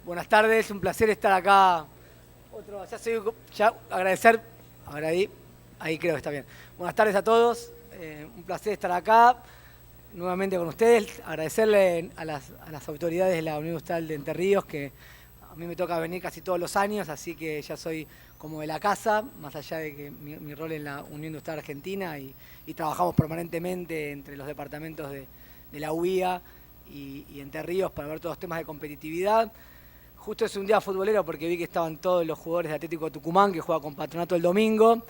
Buenas tardes, un placer estar acá. Ya agradecer, ahí creo que está bien. Buenas tardes a todos, un placer estar acá nuevamente con ustedes. Agradecerle a las autoridades de la Unión Industrial de Entre Ríos, que a mí me toca venir casi todos los años, así que ya soy como de la casa, más allá de que mi rol en la Unión Industrial Argentina y trabajamos permanentemente entre los departamentos de la UIA y Entre Ríos para ver todos los temas de competitividad. Justo es un día futbolero porque vi que estaban todos los jugadores de Atlético Tucumán que juega con Patronato el domingo.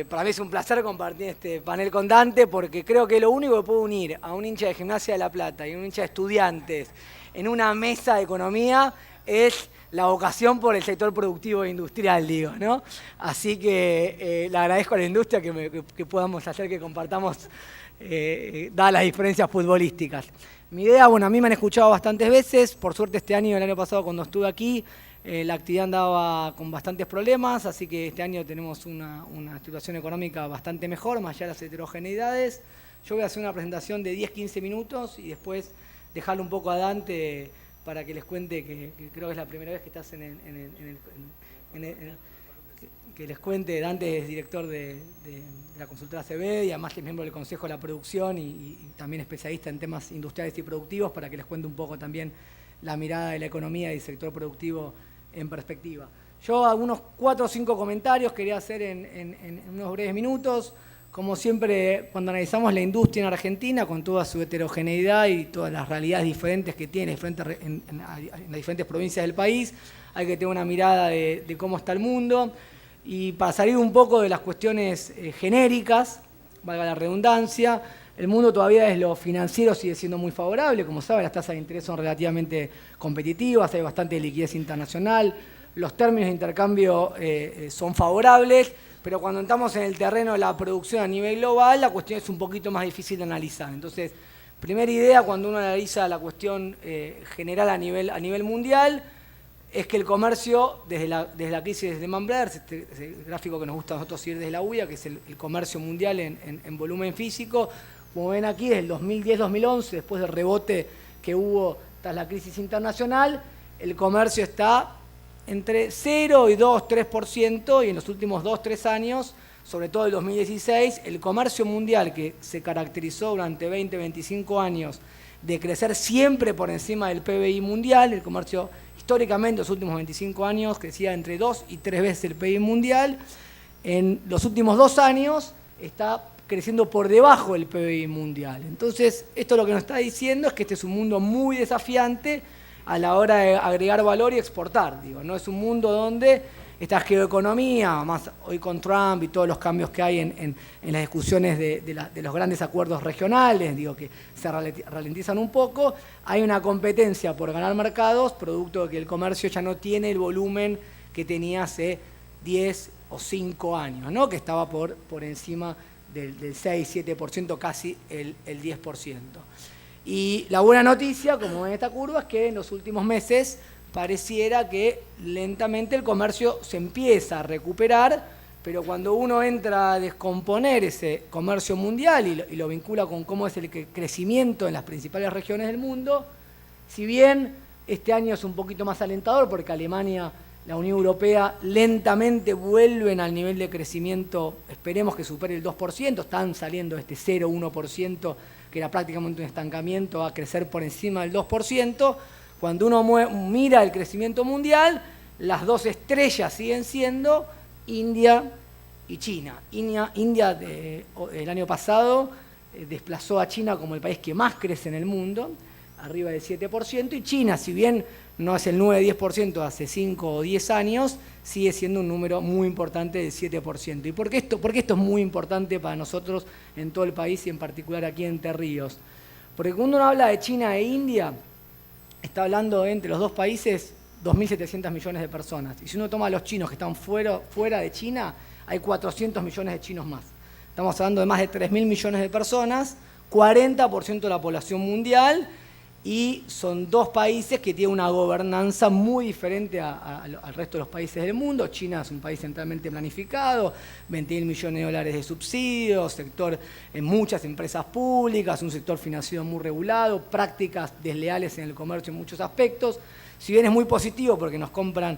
Para mí es un placer compartir este panel con Dante porque creo que lo único que puede unir a un hincha de Gimnasia de La Plata y un hincha de Estudiantes en una mesa de economía es la vocación por el sector productivo e industrial, digo, ¿no? Así que le agradezco a la industria que podamos hacer que compartamos dadas las diferencias futbolísticas. Mi idea, bueno, a mí me han escuchado bastantes veces, por suerte este año y el año pasado cuando estuve aquí, la actividad andaba con bastantes problemas, así que este año tenemos una situación económica bastante mejor, más allá de las heterogeneidades. Yo voy a hacer una presentación de 10-15 minutos y después dejarle un poco a Dante para que les cuente que creo que es la primera vez que estás que les cuente. Dante es director de la consultora CB y además es miembro del Consejo de la Producción y también especialista en temas industriales y productivos, para que les cuente un poco también la mirada de la economía y el sector productivo en perspectiva. Yo algunos 4 o 5 comentarios quería hacer en unos breves minutos. Como siempre, cuando analizamos la industria en Argentina, con toda su heterogeneidad y todas las realidades diferentes que tiene en las diferentes provincias del país, hay que tener una mirada de cómo está el mundo. Y para salir un poco de las cuestiones genéricas, valga la redundancia, el mundo todavía desde lo financiero sigue siendo muy favorable. Como saben, las tasas de interés son relativamente competitivas, hay bastante liquidez internacional, los términos de intercambio son favorables, pero cuando entramos en el terreno de la producción a nivel global, la cuestión es un poquito más difícil de analizar. Entonces, primera idea cuando uno analiza la cuestión general a nivel mundial, es que el comercio, desde la crisis de Lehman Brothers, este gráfico que nos gusta a nosotros ir desde la UIA, que es el comercio mundial en volumen físico, como ven aquí, desde el 2010-2011, después del rebote que hubo tras la crisis internacional, el comercio está entre 0 y 2-3%, y en los últimos 2-3 años, sobre todo el 2016, el comercio mundial, que se caracterizó durante 20-25 años de crecer siempre por encima del PBI mundial, el comercio históricamente en los últimos 25 años crecía entre 2 y 3 veces el PIB mundial. En los últimos 2 años está creciendo por debajo del PIB mundial. Entonces, esto lo que nos está diciendo es que este es un mundo muy desafiante a la hora de agregar valor y exportar. No es un mundo donde esta geoeconomía, más hoy con Trump y todos los cambios que hay en las discusiones de los grandes acuerdos regionales, que se ralentizan un poco, hay una competencia por ganar mercados, producto de que el comercio ya no tiene el volumen que tenía hace 10 o 5 años, ¿no? Que estaba por encima del 6-7%, casi el 10%. Y la buena noticia, como ven en esta curva, es que en los últimos meses pareciera que lentamente el comercio se empieza a recuperar, pero cuando uno entra a descomponer ese comercio mundial y lo vincula con cómo es el crecimiento en las principales regiones del mundo, si bien este año es un poquito más alentador porque Alemania, la Unión Europea lentamente vuelven al nivel de crecimiento, esperemos que supere el 2%, están saliendo de este 0,1%, que era prácticamente un estancamiento, a crecer por encima del 2%, cuando uno mira el crecimiento mundial, las dos estrellas siguen siendo India y China. India el año pasado desplazó a China como el país que más crece en el mundo, arriba del 7%, y China, si bien no es el 9-10% hace 5 o 10 años, sigue siendo un número muy importante del 7%. ¿Y por qué esto es muy importante para nosotros en todo el país y en particular aquí en Entre Ríos? Porque cuando uno habla de China e India, está hablando entre los dos países 2.700 millones de personas. Y si uno toma a los chinos que están fuera de China, hay 400 millones de chinos más. Estamos hablando de más de 3.000 millones de personas, 40% de la población mundial, y son dos países que tienen una gobernanza muy diferente al resto de los países del mundo. China es un país centralmente planificado, 20.000 millones de dólares de subsidios, sector en muchas empresas públicas, un sector financiero muy regulado, prácticas desleales en el comercio en muchos aspectos. Si bien es muy positivo porque nos compran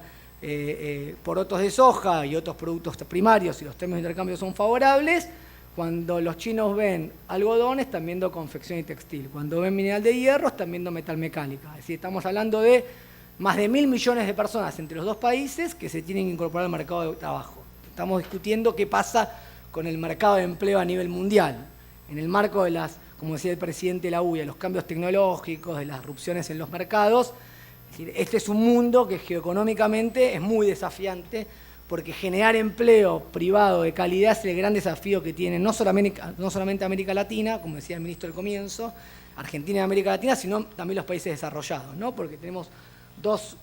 porotos de soja y otros productos primarios y los términos de intercambio son favorables, cuando los chinos ven algodón, están viendo confección y textil. Cuando ven mineral de hierro, están viendo metal mecánica. Es decir, estamos hablando de más de 1.000 millones de personas entre los dos países que se tienen que incorporar al mercado de trabajo. Estamos discutiendo qué pasa con el mercado de empleo a nivel mundial. En el marco de las, como decía el presidente de la UIA, los cambios tecnológicos, de las disrupciones en los mercados, es decir, este es un mundo que geoeconómicamente es muy desafiante, porque generar empleo privado de calidad es el gran desafío que tiene no solamente América Latina, como decía el ministro al comienzo, Argentina y América Latina, sino también los países desarrollados, ¿no? Porque tenemos dos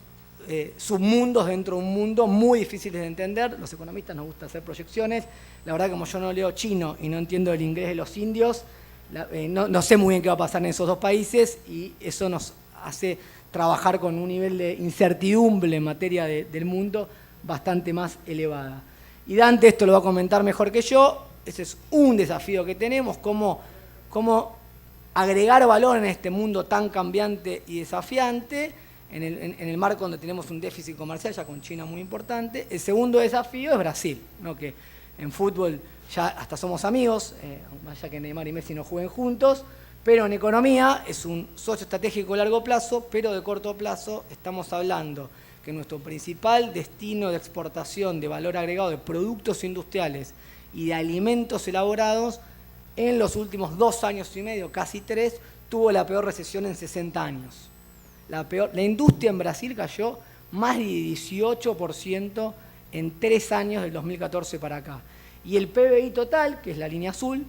submundos dentro de un mundo muy difíciles de entender. Los economistas nos gusta hacer proyecciones. La verdad, como yo no leo chino y no entiendo el inglés de los indios, no sé muy bien qué va a pasar en esos dos países, y eso nos hace trabajar con un nivel de incertidumbre en materia del mundo bastante más elevada. Y Dante esto lo va a comentar mejor que yo. Ese es un desafío que tenemos, cómo agregar valor en este mundo tan cambiante y desafiante, en el marco donde tenemos un déficit comercial ya con China muy importante. El segundo desafío es Brasil, ¿no? Que en fútbol ya hasta somos amigos, vaya que Neymar y Messi no jueguen juntos, pero en economía es un socio estratégico a largo plazo, pero de corto plazo estamos hablando que nuestro principal destino de exportación de valor agregado de productos industriales y de alimentos elaborados en los últimos 2 años y medio, casi 3, tuvo la peor recesión en 60 años. La industria en Brasil cayó más de 18% en 3 años del 2014 para acá. Y el PBI total, que es la línea azul,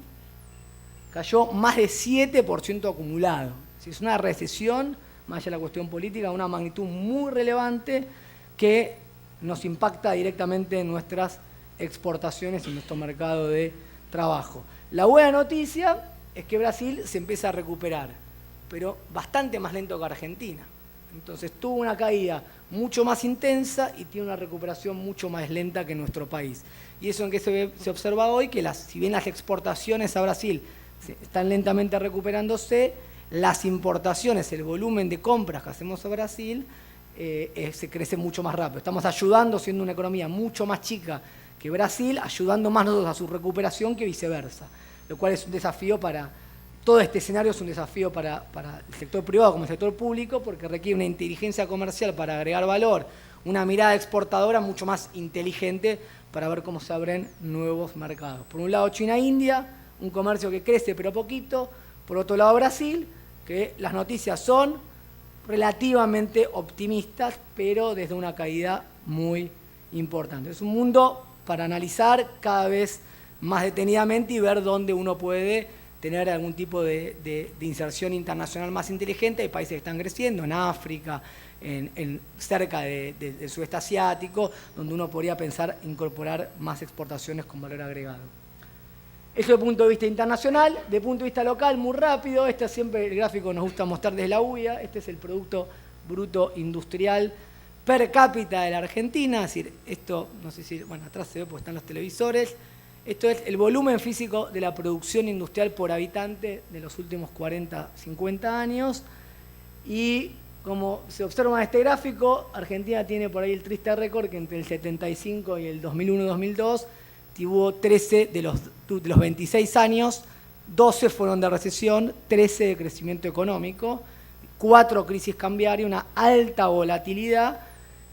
cayó más de 7% acumulado. Es una recesión, más allá de la cuestión política, de una magnitud muy relevante que nos impacta directamente en nuestras exportaciones y en nuestro mercado de trabajo. La buena noticia es que Brasil se empieza a recuperar, pero bastante más lento que Argentina. Entonces tuvo una caída mucho más intensa y tiene una recuperación mucho más lenta que nuestro país. Y eso en que se observa hoy, que si bien las exportaciones a Brasil están lentamente recuperándose, las importaciones, el volumen de compras que hacemos a Brasil, se crece mucho más rápido. Estamos ayudando, siendo una economía mucho más chica que Brasil, ayudando más nosotros a su recuperación que viceversa, lo cual es un desafío para... Todo este escenario es un desafío para el sector privado como el sector público, porque requiere una inteligencia comercial para agregar valor, una mirada exportadora mucho más inteligente para ver cómo se abren nuevos mercados. Por un lado China-India, un comercio que crece pero poquito. Por otro lado Brasil, que las noticias son relativamente optimistas, pero desde una caída muy importante. Es un mundo para analizar cada vez más detenidamente y ver dónde uno puede tener algún tipo de inserción internacional más inteligente. Hay países que están creciendo, en África, cerca del sudeste asiático, donde uno podría pensar incorporar más exportaciones con valor agregado. Eso desde el punto de vista internacional. Desde el punto de vista local, muy rápido, este es siempre el gráfico que nos gusta mostrar desde la UIA, este es el Producto Bruto Industrial per cápita de la Argentina, es decir, esto, no sé si, bueno, atrás se ve porque están los televisores. Esto es el volumen físico de la producción industrial por habitante de los últimos 40, 50 años. Y como se observa en este gráfico, Argentina tiene por ahí el triste récord que entre el 75 y el 2001-2002 tuvo 13 de los 26 años, 12 fueron de recesión, 13 de crecimiento económico, 4 crisis cambiarias, una alta volatilidad,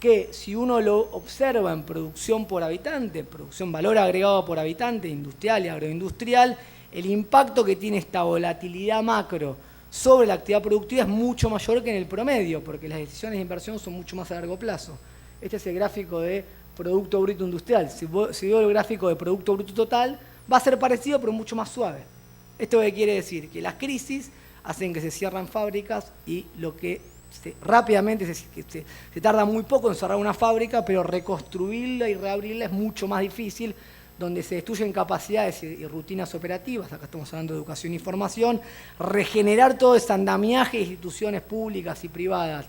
que si uno lo observa en producción por habitante, producción valor agregado por habitante, industrial y agroindustrial, el impacto que tiene esta volatilidad macro sobre la actividad productiva es mucho mayor que en el promedio, porque las decisiones de inversión son mucho más a largo plazo. Este es el gráfico de Producto Bruto Industrial. Si veo el gráfico de Producto Bruto Total, va a ser parecido, pero mucho más suave. ¿Esto qué quiere decir? Que las crisis hacen que se cierran fábricas y lo que rápidamente se tarda muy poco en cerrar una fábrica, pero reconstruirla y reabrirla es mucho más difícil, donde se destruyen capacidades y rutinas operativas, acá estamos hablando de educación y formación, regenerar todo ese andamiaje de instituciones públicas y privadas.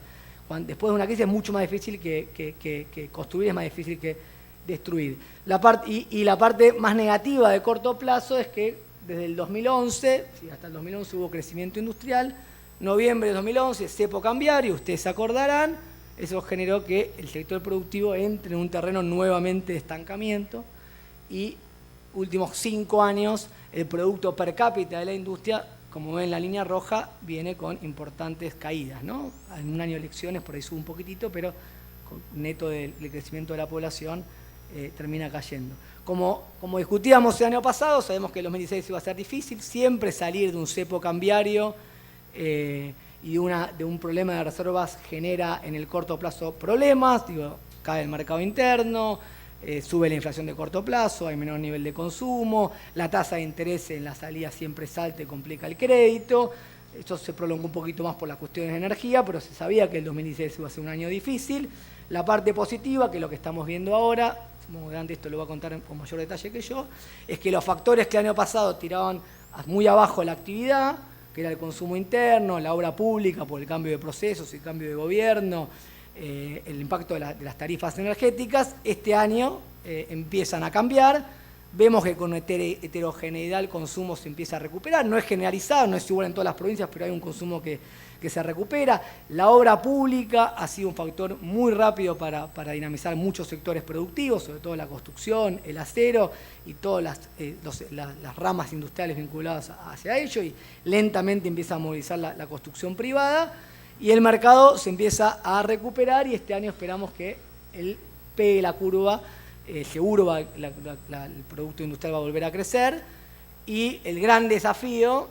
Después de una crisis es mucho más difícil que construir, es más difícil que destruir. La parte más negativa de corto plazo es que desde el 2011, hasta el 2011 hubo crecimiento industrial, noviembre de 2011, cepo cambiario, ustedes se acordarán, eso generó que el sector productivo entre en un terreno nuevamente de estancamiento y últimos 5 años el producto per cápita de la industria, como ven en la línea roja, viene con importantes caídas, ¿no? En un año de elecciones por ahí sube un poquitito, pero con neto del crecimiento de la población termina cayendo. Como discutíamos el año pasado, sabemos que el 2016 iba a ser difícil, siempre salir de un cepo cambiario y de un problema de reservas genera en el corto plazo problemas, cae el mercado interno, sube la inflación de corto plazo, hay menor nivel de consumo, la tasa de interés en la salida siempre es alta y complica el crédito. Esto se prolongó un poquito más por las cuestiones de energía, pero se sabía que el 2016 iba a ser un año difícil. La parte positiva, que es lo que estamos viendo ahora, Grande esto lo va a contar con mayor detalle que yo, es que los factores que el año pasado tiraban muy abajo la actividad, que era el consumo interno, la obra pública por el cambio de procesos, el cambio de gobierno, el impacto de las tarifas energéticas, este año empiezan a cambiar. Vemos que con heterogeneidad el consumo se empieza a recuperar, no es generalizado, no es igual en todas las provincias, pero hay un consumo que se recupera. La obra pública ha sido un factor muy rápido para dinamizar muchos sectores productivos, sobre todo la construcción, el acero y todas las ramas industriales vinculadas hacia ello, y lentamente empieza a movilizar la construcción privada, y el mercado se empieza a recuperar, y este año esperamos que él pegue la curva. Seguro el producto industrial va a volver a crecer, y el gran desafío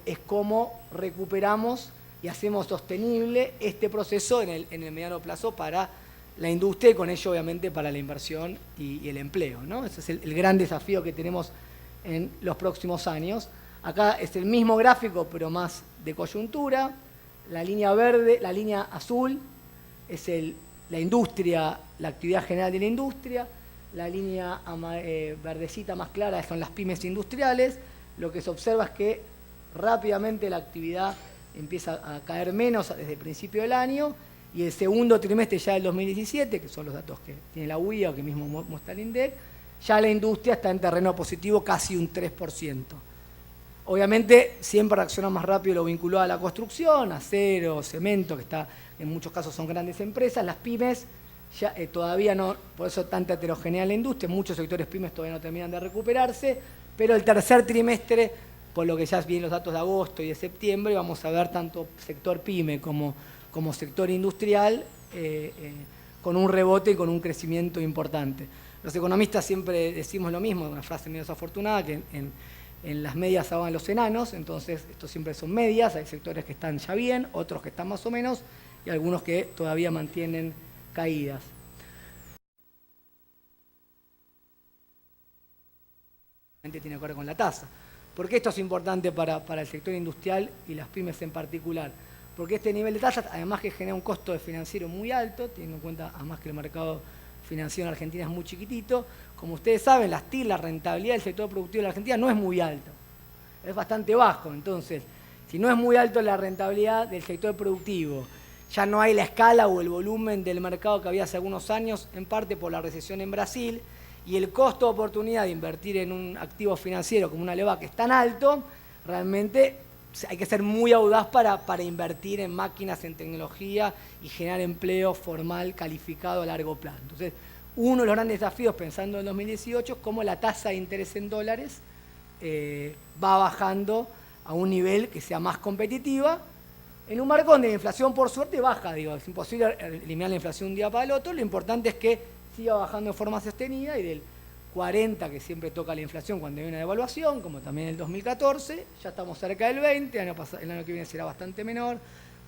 es cómo recuperamos y hacemos sostenible este proceso en el mediano plazo para la industria y con ello obviamente para la inversión y el empleo, ¿no? Ese es el gran desafío que tenemos en los próximos años. Acá es el mismo gráfico pero más de coyuntura. La línea verde, la línea azul es la industria, la actividad general de la industria. La línea verdecita más clara son las pymes industriales. Lo que se observa es que rápidamente la actividad empieza a caer menos desde el principio del año, y el segundo trimestre ya del 2017, que son los datos que tiene la UIA o que mismo muestra el INDEC, ya la industria está en terreno positivo casi un 3%. Obviamente siempre reacciona más rápido lo vinculado a la construcción, acero, cemento, que en muchos casos son grandes empresas. Las pymes ya, todavía no, por eso tanta heterogeneidad en la industria, muchos sectores pymes todavía no terminan de recuperarse, pero el tercer trimestre, por lo que ya vienen los datos de agosto y de septiembre, vamos a ver tanto sector pyme como sector industrial con un rebote y con un crecimiento importante. Los economistas siempre decimos lo mismo, una frase medio desafortunada, que en las medias ahogan los enanos, entonces esto siempre son medias, hay sectores que están ya bien, otros que están más o menos, y algunos que todavía mantienen caídas. Tiene que ver con la tasa. ¿Por qué esto es importante para el sector industrial y las pymes en particular? Porque este nivel de tasas, además que genera un costo de financiero muy alto, teniendo en cuenta además que el mercado financiero en Argentina es muy chiquitito, como ustedes saben, la rentabilidad del sector productivo de la Argentina no es muy alta, es bastante bajo. Entonces, si no es muy alto la rentabilidad del sector productivo, ya no hay la escala o el volumen del mercado que había hace algunos años, en parte por la recesión en Brasil, y el costo de oportunidad de invertir en un activo financiero como una LEVAC que es tan alto, realmente hay que ser muy audaz para invertir en máquinas, en tecnología y generar empleo formal, calificado a largo plazo. Entonces, uno de los grandes desafíos, pensando en 2018, es cómo la tasa de interés en dólares va bajando a un nivel que sea más competitiva, en un marco donde la inflación, por suerte, baja. Es imposible eliminar la inflación de un día para el otro, lo importante es que siga bajando de forma sostenida, y del 40 que siempre toca la inflación cuando hay una devaluación, como también en el 2014, ya estamos cerca del 20, el año que viene será bastante menor,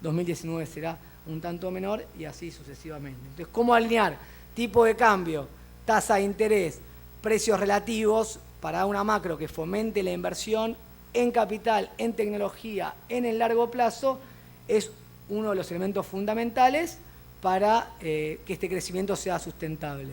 2019 será un tanto menor, y así sucesivamente. Entonces, ¿cómo alinear tipo de cambio, tasa de interés, precios relativos para una macro que fomente la inversión en capital, en tecnología, en el largo plazo? Es uno de los elementos fundamentales para que este crecimiento sea sustentable.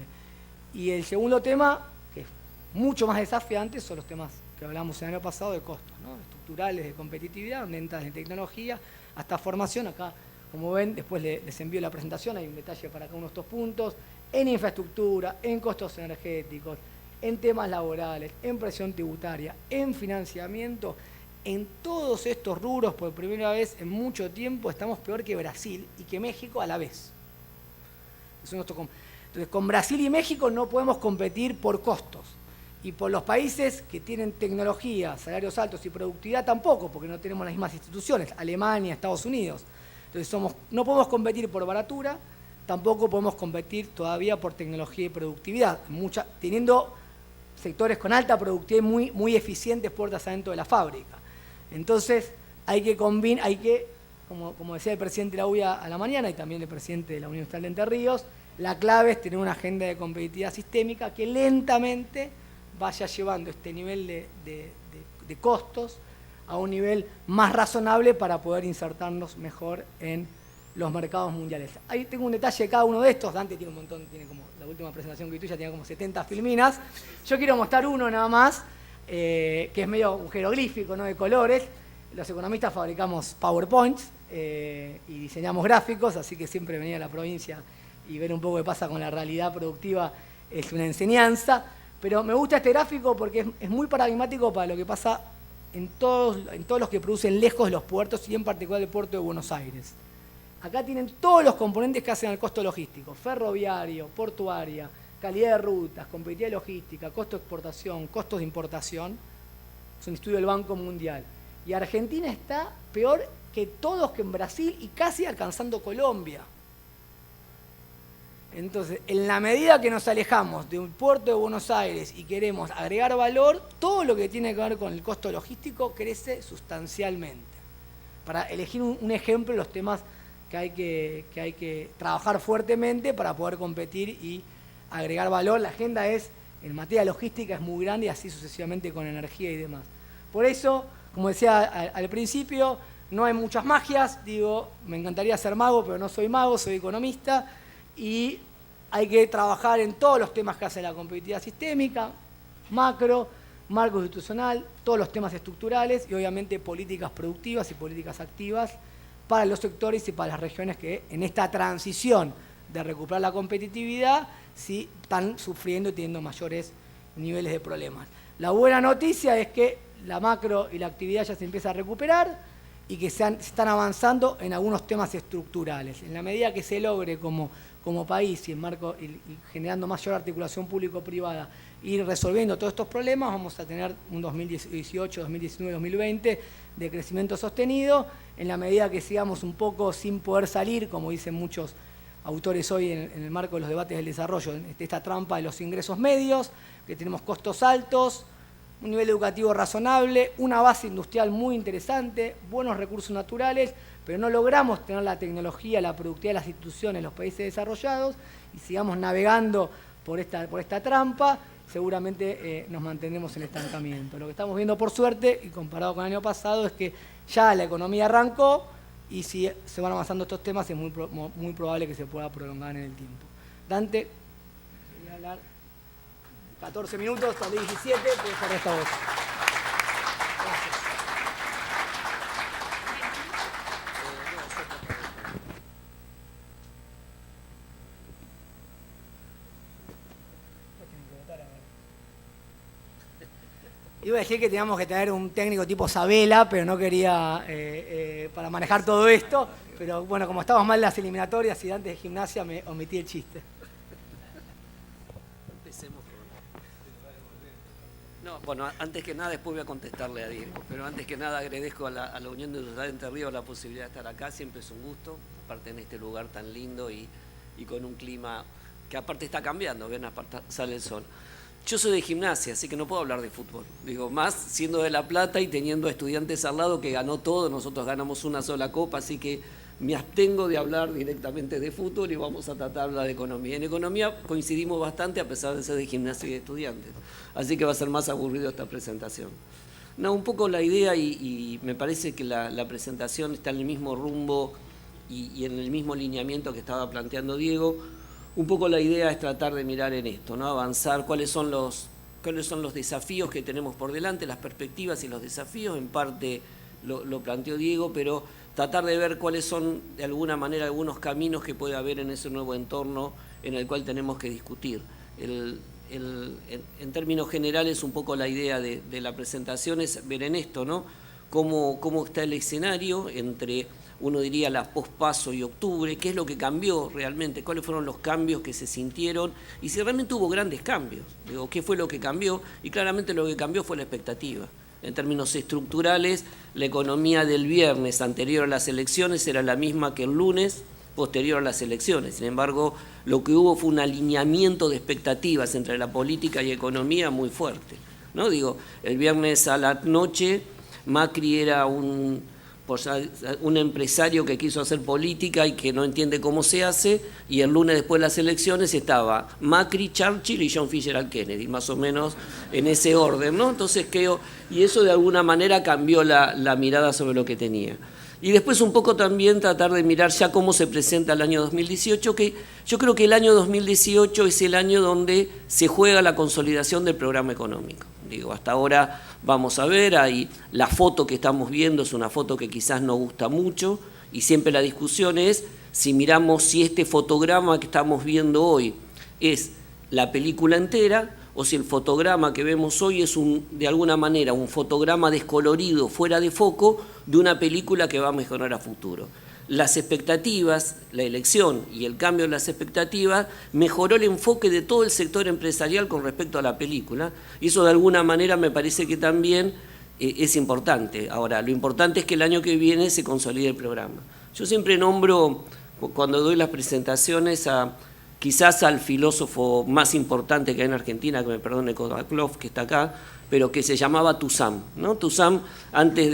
Y el segundo tema, que es Mucho más desafiantes son los temas que hablamos el año pasado de costos, ¿no? Estructurales, de competitividad, donde entran en tecnología, hasta formación. Acá, como ven, después les envío la presentación, hay un detalle para cada uno de estos puntos, en infraestructura, en costos energéticos, en temas laborales, en presión tributaria, en financiamiento. En todos estos rubros, por primera vez en mucho tiempo, estamos peor que Brasil y que México a la vez. Entonces, con Brasil y México no podemos competir por costos. Y por los países que tienen tecnología, salarios altos y productividad tampoco, porque no tenemos las mismas instituciones, Alemania, Estados Unidos. Entonces no podemos competir por baratura, tampoco podemos competir todavía por tecnología y productividad, teniendo sectores con alta productividad y muy eficientes puertas adentro de la fábrica. Entonces hay que, como decía el presidente de la UIA a la mañana y también el presidente de la Unión Industrial de Entre Ríos, la clave es tener una agenda de competitividad sistémica que lentamente vaya llevando este nivel de costos a un nivel más razonable para poder insertarnos mejor en los mercados mundiales. Ahí tengo un detalle de cada uno de estos. Dante tiene un montón, tiene como la última presentación que tuya, tiene como 70 filminas. Yo quiero mostrar uno nada más, que es medio un jeroglífico, ¿no? De colores. Los economistas fabricamos PowerPoints y diseñamos gráficos, así que siempre venir a la provincia y ver un poco qué pasa con la realidad productiva es una enseñanza. Pero me gusta este gráfico porque es muy paradigmático para lo que pasa en todos los que producen lejos de los puertos y en particular el puerto de Buenos Aires. Acá tienen todos los componentes que hacen el costo logístico: ferroviario, portuaria, calidad de rutas, competitividad logística, costo de exportación, costos de importación. Es un estudio del Banco Mundial. Y Argentina está peor que todos, que en Brasil, y casi alcanzando Colombia. Entonces, en la medida que nos alejamos de un puerto de Buenos Aires y queremos agregar valor, todo lo que tiene que ver con el costo logístico crece sustancialmente. Para elegir un ejemplo de los temas que hay que trabajar fuertemente para poder competir y agregar valor. La agenda en materia logística es muy grande y así sucesivamente con energía y demás. Por eso, como decía al principio, no hay muchas magias. Digo, me encantaría ser mago, pero no soy mago, soy economista. Y hay que trabajar en todos los temas que hace la competitividad sistémica, macro, marco institucional, todos los temas estructurales y obviamente políticas productivas y políticas activas para los sectores y para las regiones que en esta transición de recuperar la competitividad sí están sufriendo y teniendo mayores niveles de problemas. La buena noticia es que la macro y la actividad ya se empieza a recuperar y que se están avanzando en algunos temas estructurales. En la medida que se logre como país y generando mayor articulación público-privada, ir resolviendo todos estos problemas, vamos a tener un 2018, 2019, 2020 de crecimiento sostenido. En la medida que sigamos un poco sin poder salir, como dicen muchos autores hoy en el marco de los debates del desarrollo, de esta trampa de los ingresos medios, que tenemos costos altos, un nivel educativo razonable, una base industrial muy interesante, buenos recursos naturales, pero no logramos tener la tecnología, la productividad de las instituciones en los países desarrollados y sigamos navegando por esta trampa, seguramente nos mantendremos en estancamiento. Lo que estamos viendo, por suerte, y comparado con el año pasado, es que ya la economía arrancó y si se van avanzando estos temas es muy probable que se pueda prolongar en el tiempo. Dante, quería hablar 14 minutos, salí 17, puedes dejar esta voz. Gracias. Iba a decir que teníamos que tener un técnico tipo Sabela, pero no quería para manejar todo esto. Pero bueno, como estábamos mal en las eliminatorias y antes de Gimnasia, me omití el chiste. Empecemos con... No, bueno, antes que nada, después voy a contestarle a Diego. Pero antes que nada, agradezco a la Unión de Industrial de Entre Ríos la posibilidad de estar acá. Siempre es un gusto, aparte en este lugar tan lindo y con un clima que aparte está cambiando, ven, aparte sale el sol. Yo soy de Gimnasia, así que no puedo hablar de fútbol. Digo, más siendo de La Plata y teniendo a Estudiantes al lado que ganó todo, nosotros ganamos una sola copa, así que me abstengo de hablar directamente de fútbol y vamos a tratar de hablar de economía. En economía coincidimos bastante a pesar de ser de Gimnasia y de Estudiantes, así que va a ser más aburrido esta presentación. No, un poco la idea y me parece que la presentación está en el mismo rumbo y en el mismo lineamiento que estaba planteando Diego. Un poco la idea es tratar de mirar en esto, ¿no? Avanzar cuáles son los cuáles son los desafíos que tenemos por delante, las perspectivas y los desafíos, en parte lo planteó Diego, pero tratar de ver cuáles son de alguna manera algunos caminos que puede haber en ese nuevo entorno en el cual tenemos que discutir. En términos generales, un poco la idea de la presentación es ver en esto, ¿no? Cómo está el escenario entre, uno diría, la pospaso y octubre, qué es lo que cambió realmente, cuáles fueron los cambios que se sintieron y si realmente hubo grandes cambios. Digo, qué fue lo que cambió, y claramente lo que cambió fue la expectativa. En términos estructurales, la economía del viernes anterior a las elecciones era la misma que el lunes posterior a las elecciones. Sin embargo, lo que hubo fue un alineamiento de expectativas entre la política y economía muy fuerte, ¿no? Digo, el viernes a la noche Macri era un empresario que quiso hacer política y que no entiende cómo se hace, y el lunes después de las elecciones estaba Macri, Churchill y John Fitzgerald Kennedy, más o menos en ese orden, ¿no? Entonces creo, y eso de alguna manera cambió la mirada sobre lo que tenía. Y después un poco también tratar de mirar ya cómo se presenta el año 2018, que yo creo que el año 2018 es el año donde se juega la consolidación del programa económico. Digo, hasta ahora vamos a ver, ahí la foto que estamos viendo es una foto que quizás no gusta mucho, y siempre la discusión es si miramos si este fotograma que estamos viendo hoy es la película entera, o si el fotograma que vemos hoy es de alguna manera un fotograma descolorido, fuera de foco, de una película que va a mejorar a futuro. Las expectativas, la elección y el cambio en las expectativas mejoró el enfoque de todo el sector empresarial con respecto a la película, y eso de alguna manera me parece que también es importante. Ahora, lo importante es que el año que viene se consolide el programa. Yo siempre nombro, cuando doy las presentaciones, quizás al filósofo más importante que hay en Argentina, que me perdone Kodaklov, que está acá, pero que se llamaba Toussaint, ¿no? Toussaint,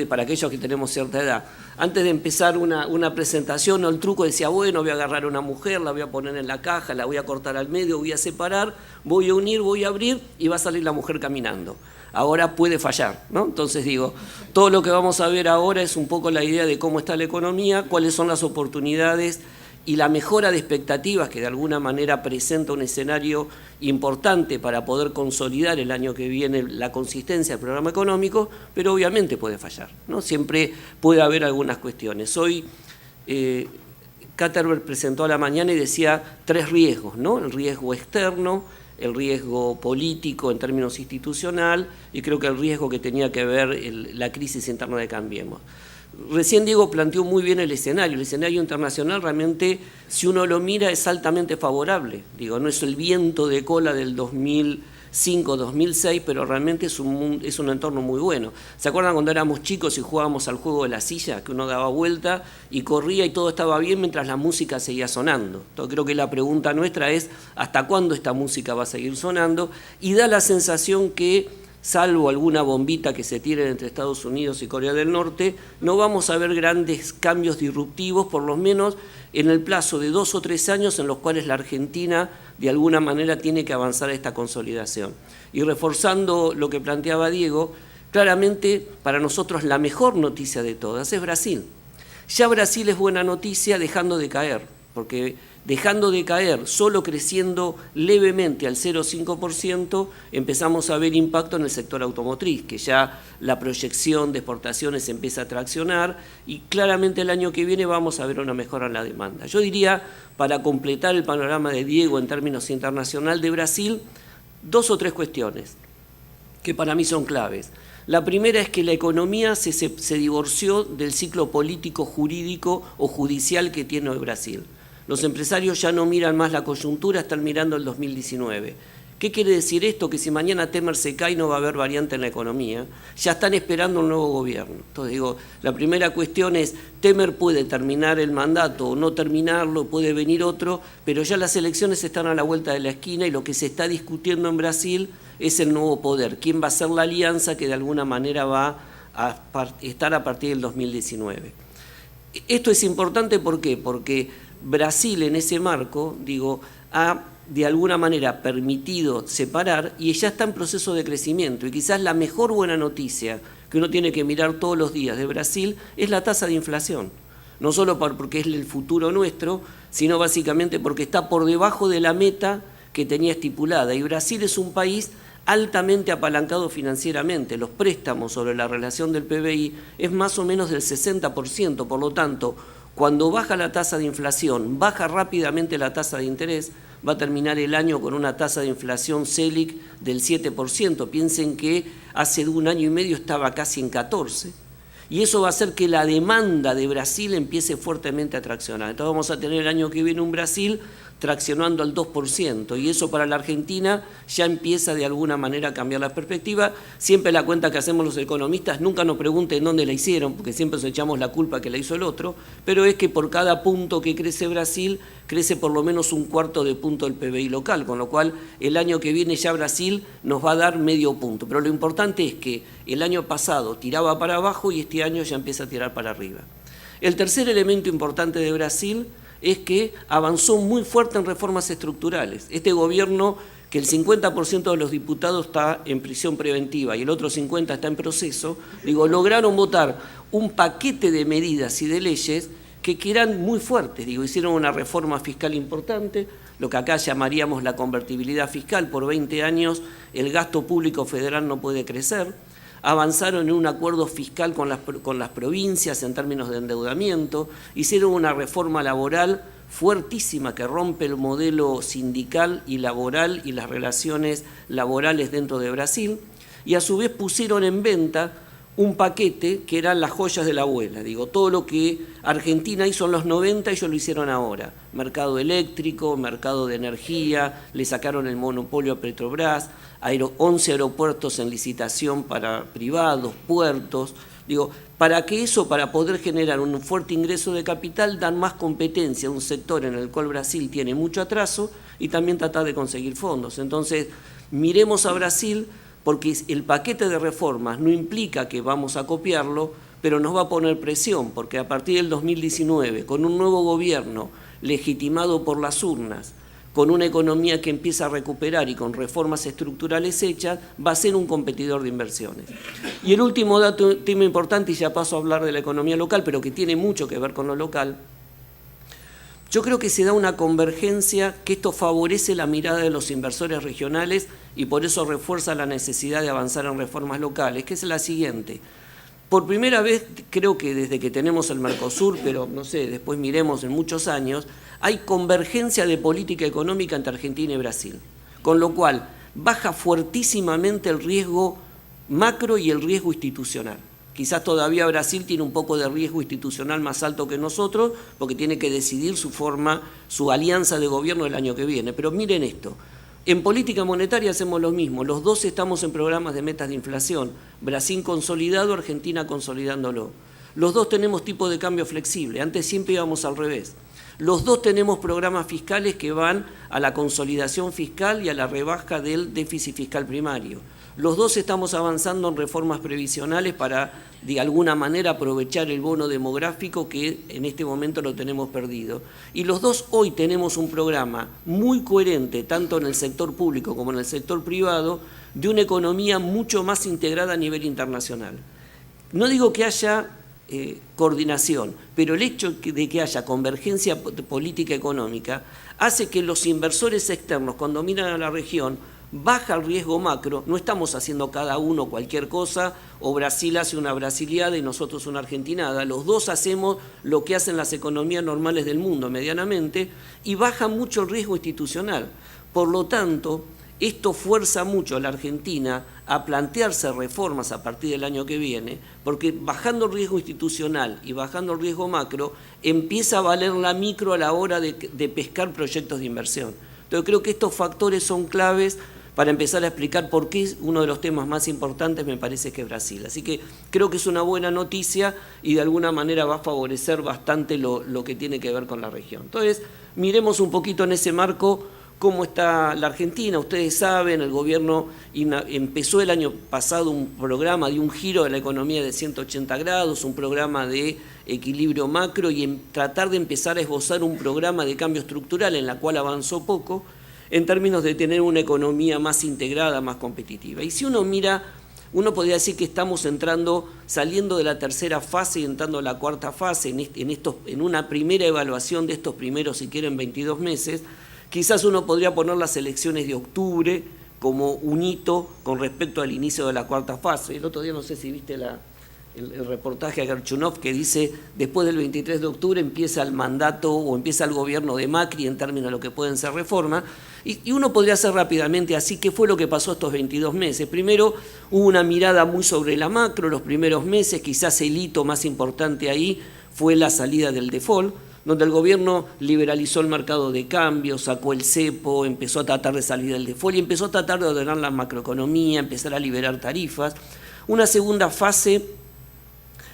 para aquellos que tenemos cierta edad, antes de empezar una presentación o el truco decía, bueno, voy a agarrar a una mujer, la voy a poner en la caja, la voy a cortar al medio, voy a separar, voy a unir, voy a abrir y va a salir la mujer caminando. Ahora puede fallar, ¿no? Entonces digo, todo lo que vamos a ver ahora es un poco la idea de cómo está la economía, cuáles son las oportunidades y la mejora de expectativas que de alguna manera presenta un escenario importante para poder consolidar el año que viene la consistencia del programa económico, pero obviamente puede fallar, ¿no? Siempre puede haber algunas cuestiones. Hoy Katterberg presentó a la mañana y decía 3 riesgos, ¿no? El riesgo externo, el riesgo político en términos institucional y creo que el riesgo que tenía que ver la crisis interna de Cambiemos. Recién Diego planteó muy bien el escenario internacional realmente, si uno lo mira, es altamente favorable. Digo, no es el viento de cola del 2005, 2006, pero realmente es un entorno muy bueno. ¿Se acuerdan cuando éramos chicos y jugábamos al juego de la silla? Que uno daba vuelta y corría y todo estaba bien mientras la música seguía sonando. Entonces creo que la pregunta nuestra es, ¿hasta cuándo esta música va a seguir sonando? Y da la sensación que, salvo alguna bombita que se tire entre Estados Unidos y Corea del Norte, no vamos a ver grandes cambios disruptivos, por lo menos en el plazo de 2 o 3 años en los cuales la Argentina de alguna manera tiene que avanzar a esta consolidación. Y reforzando lo que planteaba Diego, claramente para nosotros la mejor noticia de todas es Brasil. Ya Brasil es buena noticia dejando de caer, porque dejando de caer, solo creciendo levemente al 0,5%, empezamos a ver impacto en el sector automotriz, que ya la proyección de exportaciones empieza a traccionar y claramente el año que viene vamos a ver una mejora en la demanda. Yo diría, para completar el panorama de Diego en términos internacional de Brasil, 2 o 3 cuestiones que para mí son claves. La primera es que la economía se divorció del ciclo político, jurídico o judicial que tiene hoy Brasil. Los empresarios ya no miran más la coyuntura, están mirando el 2019. ¿Qué quiere decir esto? Que si mañana Temer se cae no va a haber variante en la economía. Ya están esperando un nuevo gobierno. Entonces digo, la primera cuestión es, Temer puede terminar el mandato o no terminarlo, puede venir otro, pero ya las elecciones están a la vuelta de la esquina y lo que se está discutiendo en Brasil es el nuevo poder. ¿Quién va a ser la alianza que de alguna manera va a estar a partir del 2019? Esto es importante, ¿por qué? Porque Brasil en ese marco, digo, ha de alguna manera permitido separar y ya está en proceso de crecimiento. Y quizás la mejor buena noticia que uno tiene que mirar todos los días de Brasil es la tasa de inflación. No solo porque es el futuro nuestro, sino básicamente porque está por debajo de la meta que tenía estipulada. Y Brasil es un país altamente apalancado financieramente. Los préstamos sobre la relación del PBI es más o menos del 60%, por lo tanto, cuando baja la tasa de inflación, baja rápidamente la tasa de interés, va a terminar el año con una tasa de inflación Selic del 7%. Piensen que hace un año y medio estaba casi en 14%. Y eso va a hacer que la demanda de Brasil empiece fuertemente a traccionar. Entonces vamos a tener el año que viene un Brasil traccionando al 2%, y eso para la Argentina ya empieza de alguna manera a cambiar la perspectiva. Siempre la cuenta que hacemos los economistas, nunca nos pregunten dónde la hicieron, porque siempre nos echamos la culpa que la hizo el otro, pero es que por cada punto que crece Brasil, crece por lo menos un cuarto de punto del PBI local, con lo cual el año que viene ya Brasil nos va a dar medio punto. Pero lo importante es que el año pasado tiraba para abajo y este año ya empieza a tirar para arriba. El tercer elemento importante de Brasil es que avanzó muy fuerte en reformas estructurales. Este gobierno, que el 50% de los diputados está en prisión preventiva y el otro 50% está en proceso, lograron votar un paquete de medidas y de leyes que eran muy fuertes. Hicieron una reforma fiscal importante, lo que acá llamaríamos la convertibilidad fiscal. Por 20 años el gasto público federal no puede crecer. Avanzaron en un acuerdo fiscal con las provincias en términos de endeudamiento, hicieron una reforma laboral fuertísima que rompe el modelo sindical y laboral y las relaciones laborales dentro de Brasil, y a su vez pusieron en venta un paquete que eran las joyas de la abuela. Todo lo que Argentina hizo en los 90 ellos lo hicieron ahora. Mercado eléctrico, mercado de energía, le sacaron el monopolio a Petrobras, 11 aeropuertos en licitación para privados, puertos. Para poder generar un fuerte ingreso de capital, dan más competencia a un sector en el cual Brasil tiene mucho atraso y también tratar de conseguir fondos. Entonces, miremos a Brasil, porque el paquete de reformas no implica que vamos a copiarlo, pero nos va a poner presión, porque a partir del 2019, con un nuevo gobierno legitimado por las urnas, con una economía que empieza a recuperar y con reformas estructurales hechas, va a ser un competidor de inversiones. Y el último tema importante, y ya paso a hablar de la economía local, pero que tiene mucho que ver con lo local, yo creo que se da una convergencia que esto favorece la mirada de los inversores regionales y por eso refuerza la necesidad de avanzar en reformas locales, que es la siguiente. Por primera vez, creo que desde que tenemos el Mercosur, pero no sé, después miremos en muchos años, hay convergencia de política económica entre Argentina y Brasil, con lo cual baja fuertísimamente el riesgo macro y el riesgo institucional. Quizás todavía Brasil tiene un poco de riesgo institucional más alto que nosotros, porque tiene que decidir su alianza de gobierno el año que viene. Pero miren esto, en política monetaria hacemos lo mismo, los dos estamos en programas de metas de inflación, Brasil consolidado, Argentina consolidándolo. Los dos tenemos tipo de cambio flexible, antes siempre íbamos al revés. Los dos tenemos programas fiscales que van a la consolidación fiscal y a la rebaja del déficit fiscal primario. Los dos estamos avanzando en reformas previsionales para, de alguna manera, aprovechar el bono demográfico que en este momento lo tenemos perdido. Y los dos hoy tenemos un programa muy coherente, tanto en el sector público como en el sector privado, de una economía mucho más integrada a nivel internacional. No digo que haya coordinación, pero el hecho de que haya convergencia política económica hace que los inversores externos, cuando miran a la región, baja el riesgo macro. No estamos haciendo cada uno cualquier cosa, o Brasil hace una brasiliada y nosotros una argentinada. Los dos hacemos lo que hacen las economías normales del mundo medianamente, y baja mucho el riesgo institucional. Por lo tanto, esto fuerza mucho a la Argentina a plantearse reformas a partir del año que viene, porque bajando el riesgo institucional y bajando el riesgo macro, empieza a valer la micro a la hora de pescar proyectos de inversión. Entonces creo que estos factores son claves para empezar a explicar por qué uno de los temas más importantes me parece que es Brasil. Así que creo que es una buena noticia y de alguna manera va a favorecer bastante lo que tiene que ver con la región. Entonces, miremos un poquito en ese marco cómo está la Argentina. Ustedes saben, el gobierno empezó el año pasado un programa de un giro de la economía de 180 grados, un programa de equilibrio macro y tratar de empezar a esbozar un programa de cambio estructural en la cual avanzó poco en términos de tener una economía más integrada, más competitiva. Y si uno mira, uno podría decir que estamos saliendo de la tercera fase y entrando a la cuarta fase en una primera evaluación de estos primeros, si quieren, 22 meses. Quizás uno podría poner las elecciones de octubre como un hito con respecto al inicio de la cuarta fase. El otro día no sé si viste el reportaje a Gerchunov que dice, después del 23 de octubre empieza el mandato o empieza el gobierno de Macri en términos de lo que pueden ser reformas, y uno podría hacer rápidamente así, ¿qué fue lo que pasó estos 22 meses? Primero, hubo una mirada muy sobre la macro, los primeros meses, quizás el hito más importante ahí fue la salida del default, donde el gobierno liberalizó el mercado de cambio, sacó el cepo, empezó a tratar de salir del default y empezó a tratar de ordenar la macroeconomía, empezar a liberar tarifas. Una segunda fase,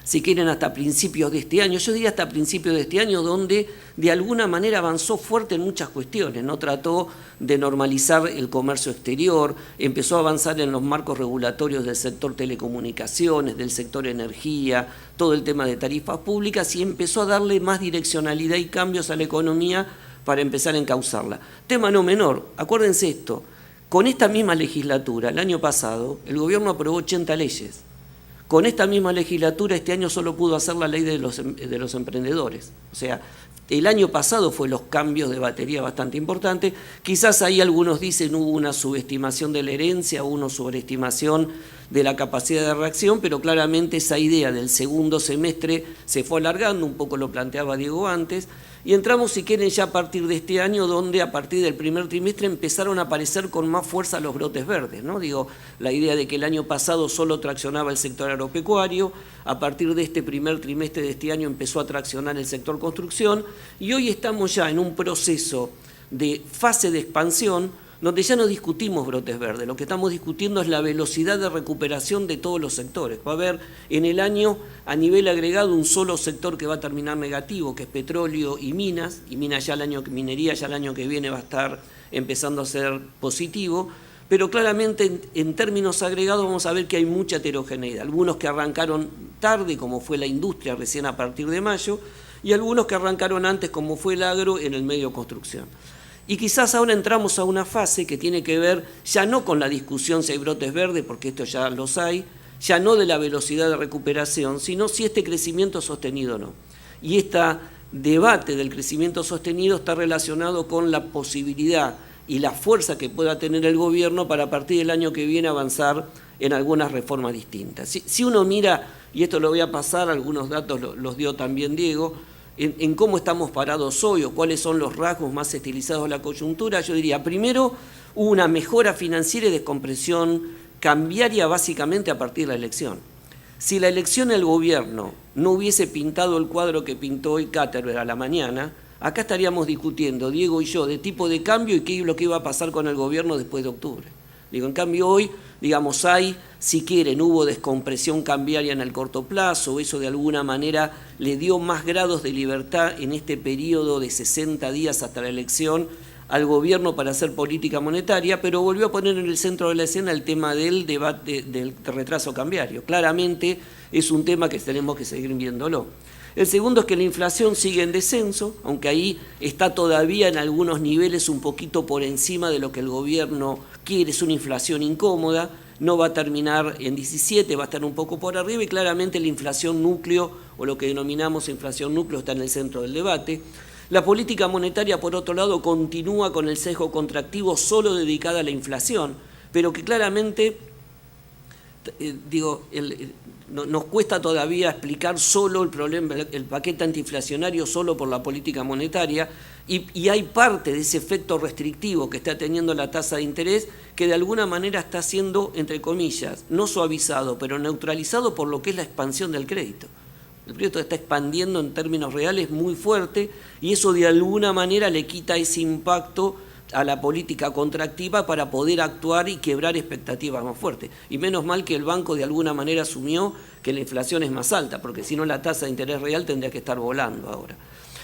si quieren, hasta principios de este año, yo diría hasta principios de este año, donde de alguna manera avanzó fuerte en muchas cuestiones, ¿no? Trató de normalizar el comercio exterior, empezó a avanzar en los marcos regulatorios del sector telecomunicaciones, del sector energía, todo el tema de tarifas públicas, y empezó a darle más direccionalidad y cambios a la economía para empezar a encauzarla. Tema no menor, acuérdense esto, con esta misma legislatura, el año pasado, el gobierno aprobó 80 leyes. Con esta misma legislatura este año solo pudo hacer la ley de los emprendedores. O sea, el año pasado fue los cambios de batería bastante importantes. Quizás ahí algunos dicen hubo una subestimación de la herencia, una sobreestimación de la capacidad de reacción, pero claramente esa idea del segundo semestre se fue alargando, un poco lo planteaba Diego antes, y entramos, si quieren, ya a partir de este año, donde a partir del primer trimestre empezaron a aparecer con más fuerza los brotes verdes, ¿no? Digo, la idea de que el año pasado solo traccionaba el sector agropecuario, a partir de este primer trimestre de este año empezó a traccionar el sector construcción, y hoy estamos ya en un proceso de fase de expansión, donde ya no discutimos brotes verdes, lo que estamos discutiendo es la velocidad de recuperación de todos los sectores. Va a haber en el año a nivel agregado un solo sector que va a terminar negativo, que es petróleo y minas ya minería ya el año que viene va a estar empezando a ser positivo, pero claramente en términos agregados vamos a ver que hay mucha heterogeneidad, algunos que arrancaron tarde, como fue la industria recién a partir de mayo, y algunos que arrancaron antes, como fue el agro en el medio construcción. Y quizás ahora entramos a una fase que tiene que ver ya no con la discusión si hay brotes verdes, porque esto ya los hay, ya no de la velocidad de recuperación, sino si este crecimiento es sostenido o no. Y este debate del crecimiento sostenido está relacionado con la posibilidad y la fuerza que pueda tener el gobierno para a partir del año que viene avanzar en algunas reformas distintas. Si uno mira, y esto lo voy a pasar, algunos datos los dio también Diego, en cómo estamos parados hoy o cuáles son los rasgos más estilizados de la coyuntura, yo diría, primero, hubo una mejora financiera y descompresión cambiaria básicamente a partir de la elección. Si la elección del gobierno no hubiese pintado el cuadro que pintó hoy Caterberg a la mañana, acá estaríamos discutiendo, Diego y yo, de tipo de cambio y qué es lo que iba a pasar con el gobierno después de octubre. Digo, en cambio hoy, digamos, si quieren, hubo descompresión cambiaria en el corto plazo, eso de alguna manera le dio más grados de libertad en este periodo de 60 días hasta la elección al gobierno para hacer política monetaria, pero volvió a poner en el centro de la escena el tema del debate del retraso cambiario. Claramente es un tema que tenemos que seguir viéndolo. El segundo es que la inflación sigue en descenso, aunque ahí está todavía en algunos niveles un poquito por encima de lo que el gobierno quiere, es una inflación incómoda, no va a terminar en 17, va a estar un poco por arriba y claramente la inflación núcleo, o lo que denominamos inflación núcleo, está en el centro del debate. La política monetaria, por otro lado, continúa con el sesgo contractivo solo dedicada a la inflación, pero que claramente, nos cuesta todavía explicar solo el problema, el paquete antiinflacionario solo por la política monetaria, y hay parte de ese efecto restrictivo que está teniendo la tasa de interés que de alguna manera está siendo, entre comillas, no suavizado, pero neutralizado por lo que es la expansión del crédito. El crédito está expandiendo en términos reales muy fuerte y eso de alguna manera le quita ese impacto a la política contractiva para poder actuar y quebrar expectativas más fuertes. Y menos mal que el banco de alguna manera asumió que la inflación es más alta, porque si no la tasa de interés real tendría que estar volando ahora.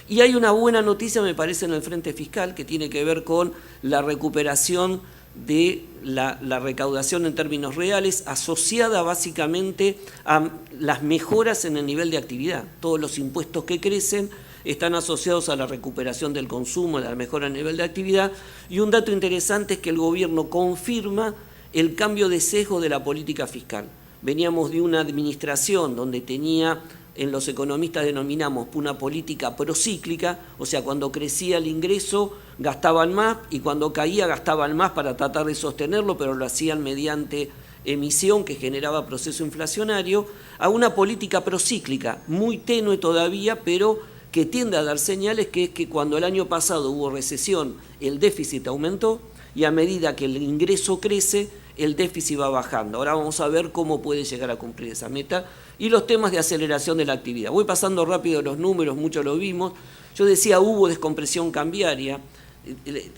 Y hay una buena noticia, me parece, en el frente fiscal, que tiene que ver con la recuperación de la recaudación en términos reales, asociada básicamente a las mejoras en el nivel de actividad. Todos los impuestos que crecen están asociados a la recuperación del consumo, a la mejora en el nivel de actividad, y un dato interesante es que el gobierno confirma el cambio de sesgo de la política fiscal. Veníamos de una administración donde tenía los economistas denominamos una política procíclica, o sea, cuando crecía el ingreso gastaban más y cuando caía gastaban más para tratar de sostenerlo, pero lo hacían mediante emisión que generaba proceso inflacionario, a una política procíclica, muy tenue todavía, pero que tiende a dar señales, que es que cuando el año pasado hubo recesión, el déficit aumentó y a medida que el ingreso crece, el déficit va bajando. Ahora vamos a ver cómo puede llegar a cumplir esa meta y los temas de aceleración de la actividad. Voy pasando rápido los números, muchos lo vimos. Yo decía, hubo descompresión cambiaria.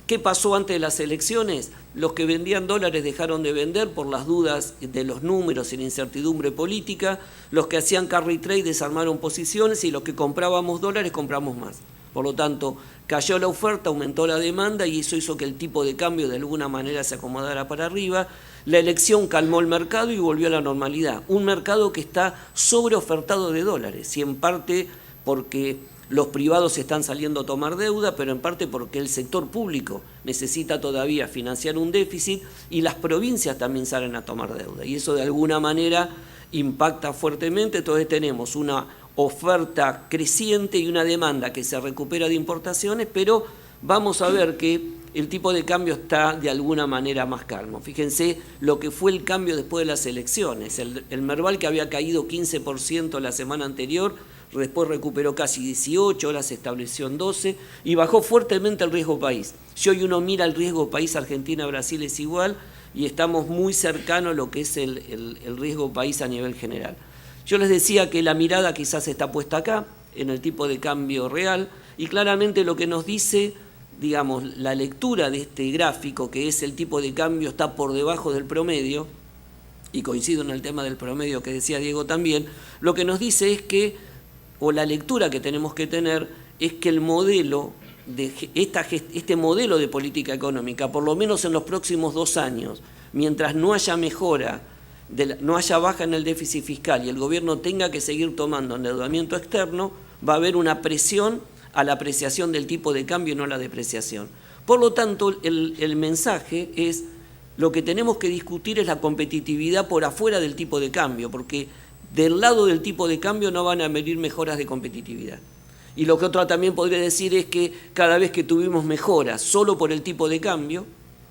¿Qué pasó antes de las elecciones? Los que vendían dólares dejaron de vender por las dudas de los números y la incertidumbre política. Los que hacían carry trade desarmaron posiciones y los que comprábamos dólares compramos más. Por lo tanto, cayó la oferta, aumentó la demanda y eso hizo que el tipo de cambio de alguna manera se acomodara para arriba. La elección calmó el mercado y volvió a la normalidad. Un mercado que está sobreofertado de dólares y en parte porque los privados están saliendo a tomar deuda, pero en parte porque el sector público necesita todavía financiar un déficit y las provincias también salen a tomar deuda. Y eso de alguna manera impacta fuertemente. Entonces tenemos una oferta creciente y una demanda que se recupera de importaciones, pero vamos a ver que el tipo de cambio está de alguna manera más calmo. Fíjense lo que fue el cambio después de las elecciones. El Merval, que había caído 15% la semana anterior, después recuperó casi 18, ahora se estableció en 12 y bajó fuertemente el riesgo país. Si hoy uno mira el riesgo país, Argentina-Brasil es igual y estamos muy cercanos a lo que es el riesgo país a nivel general. Yo les decía que la mirada quizás está puesta acá, en el tipo de cambio real, y claramente lo que nos dice, digamos, la lectura de este gráfico, que es el tipo de cambio está por debajo del promedio, y coincido en el tema del promedio que decía Diego también, lo que nos dice es que, o la lectura que tenemos que tener, es que el modelo, este modelo de política económica, por lo menos en los próximos 2 años, mientras no haya mejora, no haya baja en el déficit fiscal y el gobierno tenga que seguir tomando endeudamiento externo, va a haber una presión a la apreciación del tipo de cambio y no a la depreciación. Por lo tanto, el mensaje es, lo que tenemos que discutir es la competitividad por afuera del tipo de cambio, porque del lado del tipo de cambio no van a venir mejoras de competitividad. Y lo que otro también podría decir es que cada vez que tuvimos mejoras solo por el tipo de cambio,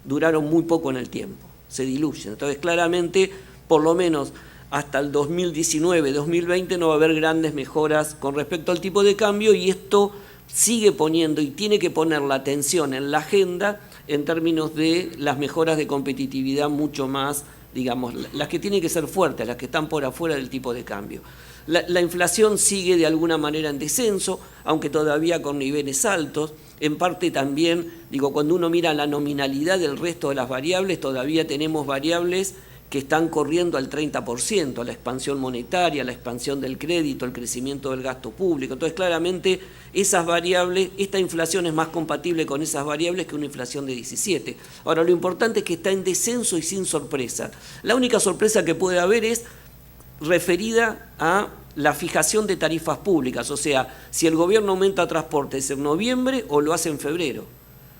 duraron muy poco en el tiempo, se diluyen. Entonces, claramente, por lo menos hasta el 2019, 2020 no va a haber grandes mejoras con respecto al tipo de cambio y esto sigue poniendo y tiene que poner la atención en la agenda en términos de las mejoras de competitividad mucho más, digamos, las que tienen que ser fuertes, las que están por afuera del tipo de cambio. La inflación sigue de alguna manera en descenso, aunque todavía con niveles altos. En parte también, digo, cuando uno mira la nominalidad del resto de las variables, todavía tenemos variables que están corriendo al 30%, la expansión monetaria, la expansión del crédito, el crecimiento del gasto público. Entonces, claramente, esas variables, esta inflación es más compatible con esas variables que una inflación de 17. Ahora, lo importante es que está en descenso y sin sorpresa. La única sorpresa que puede haber es referida a la fijación de tarifas públicas, o sea, si el gobierno aumenta transportes en noviembre o lo hace en febrero,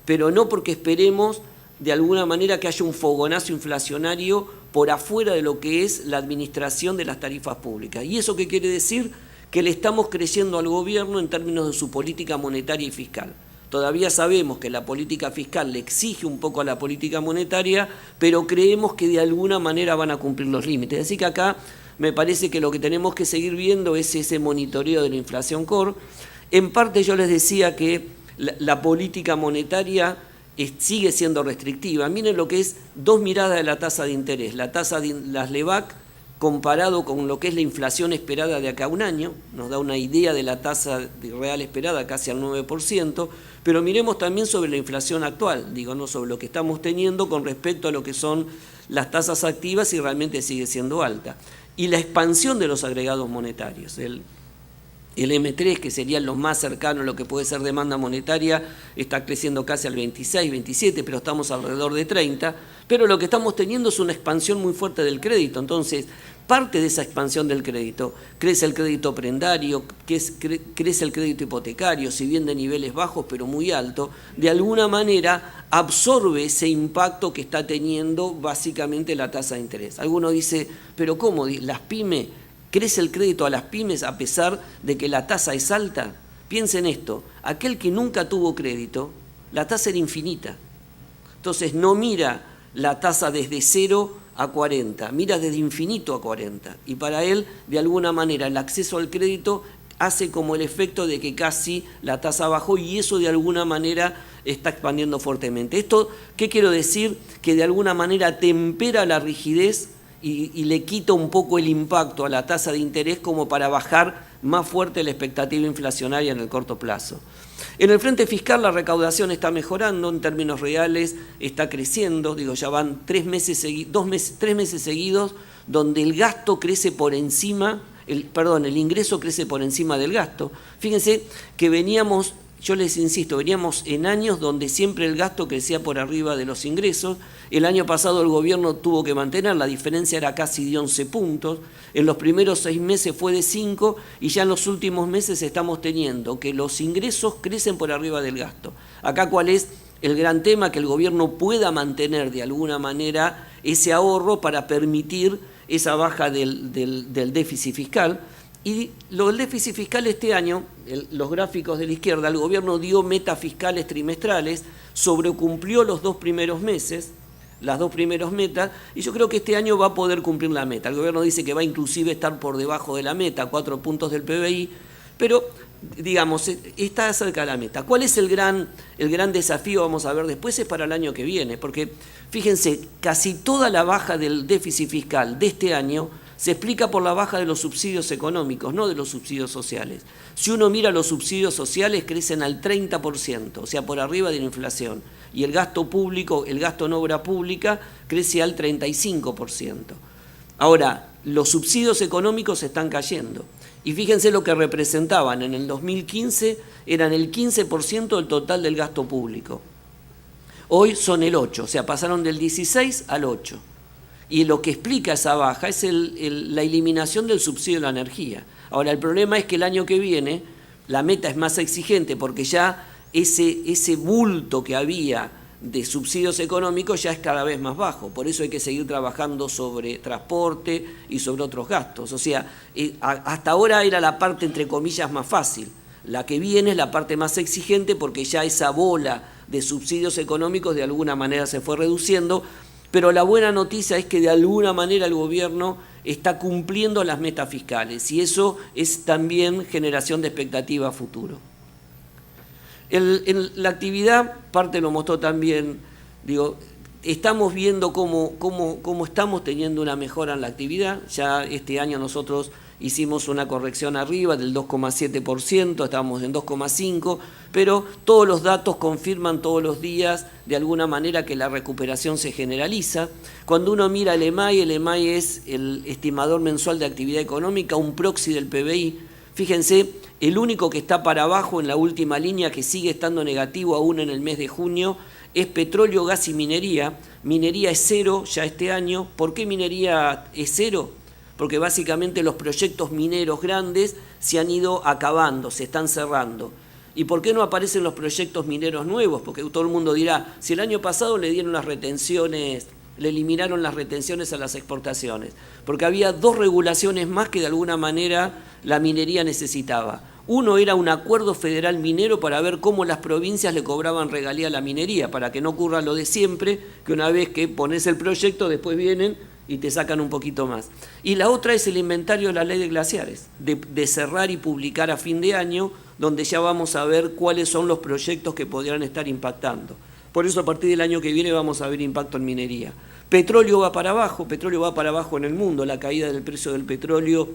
pero no porque esperemos de alguna manera que haya un fogonazo inflacionario por afuera de lo que es la administración de las tarifas públicas. ¿Y eso qué quiere decir? Que le estamos creyendo al gobierno en términos de su política monetaria y fiscal. Todavía sabemos que la política fiscal le exige un poco a la política monetaria, pero creemos que de alguna manera van a cumplir los límites. Así que acá me parece que lo que tenemos que seguir viendo es ese monitoreo de la inflación core. En parte yo les decía que la política monetaria sigue siendo restrictiva. Miren lo que es 2 miradas de la tasa de interés. La tasa de las LEVAC comparado con lo que es la inflación esperada de acá a un año, nos da una idea de la tasa real esperada casi al 9%, pero miremos también sobre la inflación actual, digo, no sobre lo que estamos teniendo con respecto a lo que son las tasas activas y realmente sigue siendo alta. Y la expansión de los agregados monetarios, el M3, que serían los más cercanos a lo que puede ser demanda monetaria, está creciendo casi al 26, 27, pero estamos alrededor de 30. Pero lo que estamos teniendo es una expansión muy fuerte del crédito. Entonces, parte de esa expansión del crédito, crece el crédito prendario, crece el crédito hipotecario, si bien de niveles bajos, pero muy alto, de alguna manera absorbe ese impacto que está teniendo básicamente la tasa de interés. Alguno dice, pero ¿cómo? Las pymes crece el crédito a las pymes a pesar de que la tasa es alta. Piensen esto, aquel que nunca tuvo crédito, la tasa era infinita. Entonces no mira la tasa desde 0 a 40, mira desde infinito a 40. Y para él, de alguna manera, el acceso al crédito hace como el efecto de que casi la tasa bajó y eso de alguna manera está expandiendo fuertemente. ¿Esto qué quiero decir? Que de alguna manera tempera la rigidez y le quita un poco el impacto a la tasa de interés como para bajar más fuerte la expectativa inflacionaria en el corto plazo. En el frente fiscal la recaudación está mejorando, en términos reales está creciendo, digo, ya van 3 meses seguidos donde el gasto crece por encima, el ingreso crece por encima del gasto. Fíjense que veníamos, yo les insisto, veníamos en años donde siempre el gasto crecía por arriba de los ingresos. El año pasado el gobierno tuvo que mantener, la diferencia era casi de 11 puntos. En los primeros 6 meses fue de 5 y ya en los últimos meses estamos teniendo que los ingresos crecen por arriba del gasto. Acá, ¿cuál es el gran tema? Que el gobierno pueda mantener de alguna manera ese ahorro para permitir esa baja del déficit fiscal. Y el déficit fiscal este año, los gráficos de la izquierda, el gobierno dio metas fiscales trimestrales, sobrecumplió los 2 primeros meses, las 2 primeras metas, y yo creo que este año va a poder cumplir la meta. El gobierno dice que va inclusive a estar por debajo de la meta, 4 puntos del PBI, pero digamos, está cerca de la meta. ¿Cuál es el gran desafío? Vamos a ver después, es para el año que viene, porque fíjense, casi toda la baja del déficit fiscal de este año se explica por la baja de los subsidios económicos, no de los subsidios sociales. Si uno mira los subsidios sociales, crecen al 30%, o sea, por arriba de la inflación. Y el gasto público, el gasto en obra pública, crece al 35%. Ahora, los subsidios económicos están cayendo. Y fíjense lo que representaban. En el 2015 eran el 15% del total del gasto público. Hoy son el 8%, o sea, pasaron del 16 al 8%. Y lo que explica esa baja es la eliminación del subsidio de la energía. Ahora, el problema es que el año que viene la meta es más exigente porque ya ese bulto que había de subsidios económicos ya es cada vez más bajo. Por eso hay que seguir trabajando sobre transporte y sobre otros gastos. O sea, hasta ahora era la parte, entre comillas, más fácil. La que viene es la parte más exigente porque ya esa bola de subsidios económicos de alguna manera se fue reduciendo. Pero la buena noticia es que de alguna manera el gobierno está cumpliendo las metas fiscales y eso es también generación de expectativa a futuro. En la actividad, parte lo mostró también, digo, estamos viendo cómo estamos teniendo una mejora en la actividad. Ya este año nosotros hicimos una corrección arriba del 2,7%, estábamos en 2,5%, pero todos los datos confirman todos los días de alguna manera que la recuperación se generaliza. Cuando uno mira el EMAI es el estimador mensual de actividad económica, un proxy del PBI. Fíjense, el único que está para abajo en la última línea, que sigue estando negativo aún en el mes de junio, es petróleo, gas y minería. Minería es 0 ya este año. ¿Por qué minería es 0? Porque básicamente los proyectos mineros grandes se han ido acabando, se están cerrando. ¿Y por qué no aparecen los proyectos mineros nuevos? Porque todo el mundo dirá, si el año pasado le dieron las retenciones, le eliminaron las retenciones a las exportaciones, porque había 2 regulaciones más que de alguna manera la minería necesitaba. Uno era un acuerdo federal minero para ver cómo las provincias le cobraban regalía a la minería, para que no ocurra lo de siempre, que una vez que pones el proyecto después vienen y te sacan un poquito más. Y la otra es el inventario de la ley de glaciares, de cerrar y publicar a fin de año, donde ya vamos a ver cuáles son los proyectos que podrían estar impactando. Por eso a partir del año que viene vamos a ver impacto en minería. Petróleo va para abajo en el mundo, la caída del precio del petróleo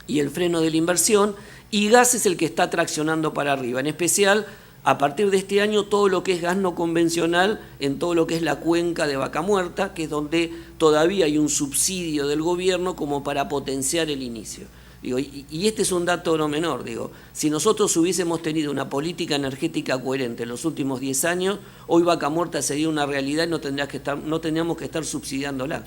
y el freno de la inversión, y gas es el que está traccionando para arriba, en especial a partir de este año todo lo que es gas no convencional en todo lo que es la cuenca de Vaca Muerta, que es donde todavía hay un subsidio del gobierno como para potenciar el inicio. Digo, y este es un dato no menor, digo, si nosotros hubiésemos tenido una política energética coherente en los últimos 10 años, hoy Vaca Muerta sería una realidad y no tendríamos que estar subsidiándola,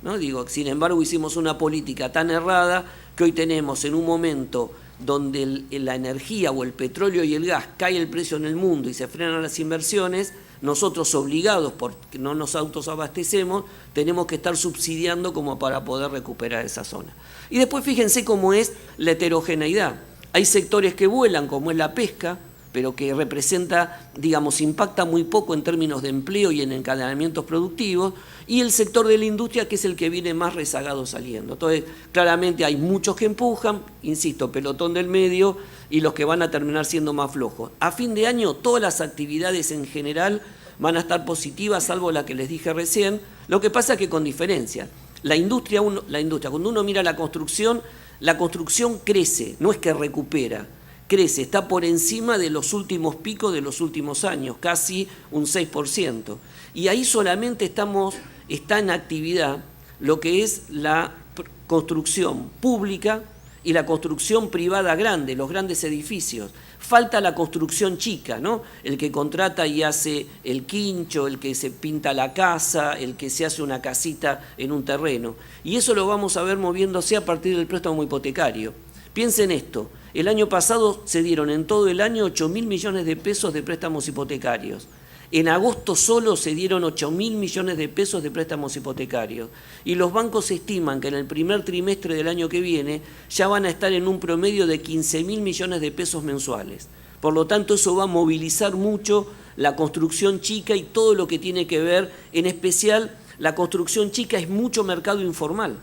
¿no? Digo, sin embargo hicimos una política tan errada que hoy tenemos en un momento donde la energía o el petróleo y el gas cae el precio en el mundo y se frenan las inversiones, nosotros obligados, porque no nos autoabastecemos, tenemos que estar subsidiando como para poder recuperar esa zona. Y después fíjense cómo es la heterogeneidad. Hay sectores que vuelan, como es la pesca, pero que representa, digamos, impacta muy poco en términos de empleo y en encadenamientos productivos, y el sector de la industria, que es el que viene más rezagado saliendo. Entonces, claramente hay muchos que empujan, insisto, pelotón del medio, y los que van a terminar siendo más flojos. A fin de año, todas las actividades en general van a estar positivas, salvo la que les dije recién. Lo que pasa es que con diferencia. La industria, cuando uno mira la construcción crece, no es que recupera, crece, está por encima de los últimos picos de los últimos años, casi un 6%. Y ahí solamente está en actividad lo que es la construcción pública y la construcción privada grande, los grandes edificios. Falta la construcción chica, ¿no? El que contrata y hace el quincho, el que se pinta la casa, el que se hace una casita en un terreno. Y eso lo vamos a ver moviéndose a partir del préstamo hipotecario. Piensen esto, el año pasado se dieron en todo el año 8.000 millones de pesos de préstamos hipotecarios. En agosto solo se dieron 8.000 millones de pesos de préstamos hipotecarios y los bancos estiman que en el primer trimestre del año que viene ya van a estar en un promedio de 15.000 millones de pesos mensuales. Por lo tanto, eso va a movilizar mucho la construcción chica y todo lo que tiene que ver, en especial la construcción chica es mucho mercado informal.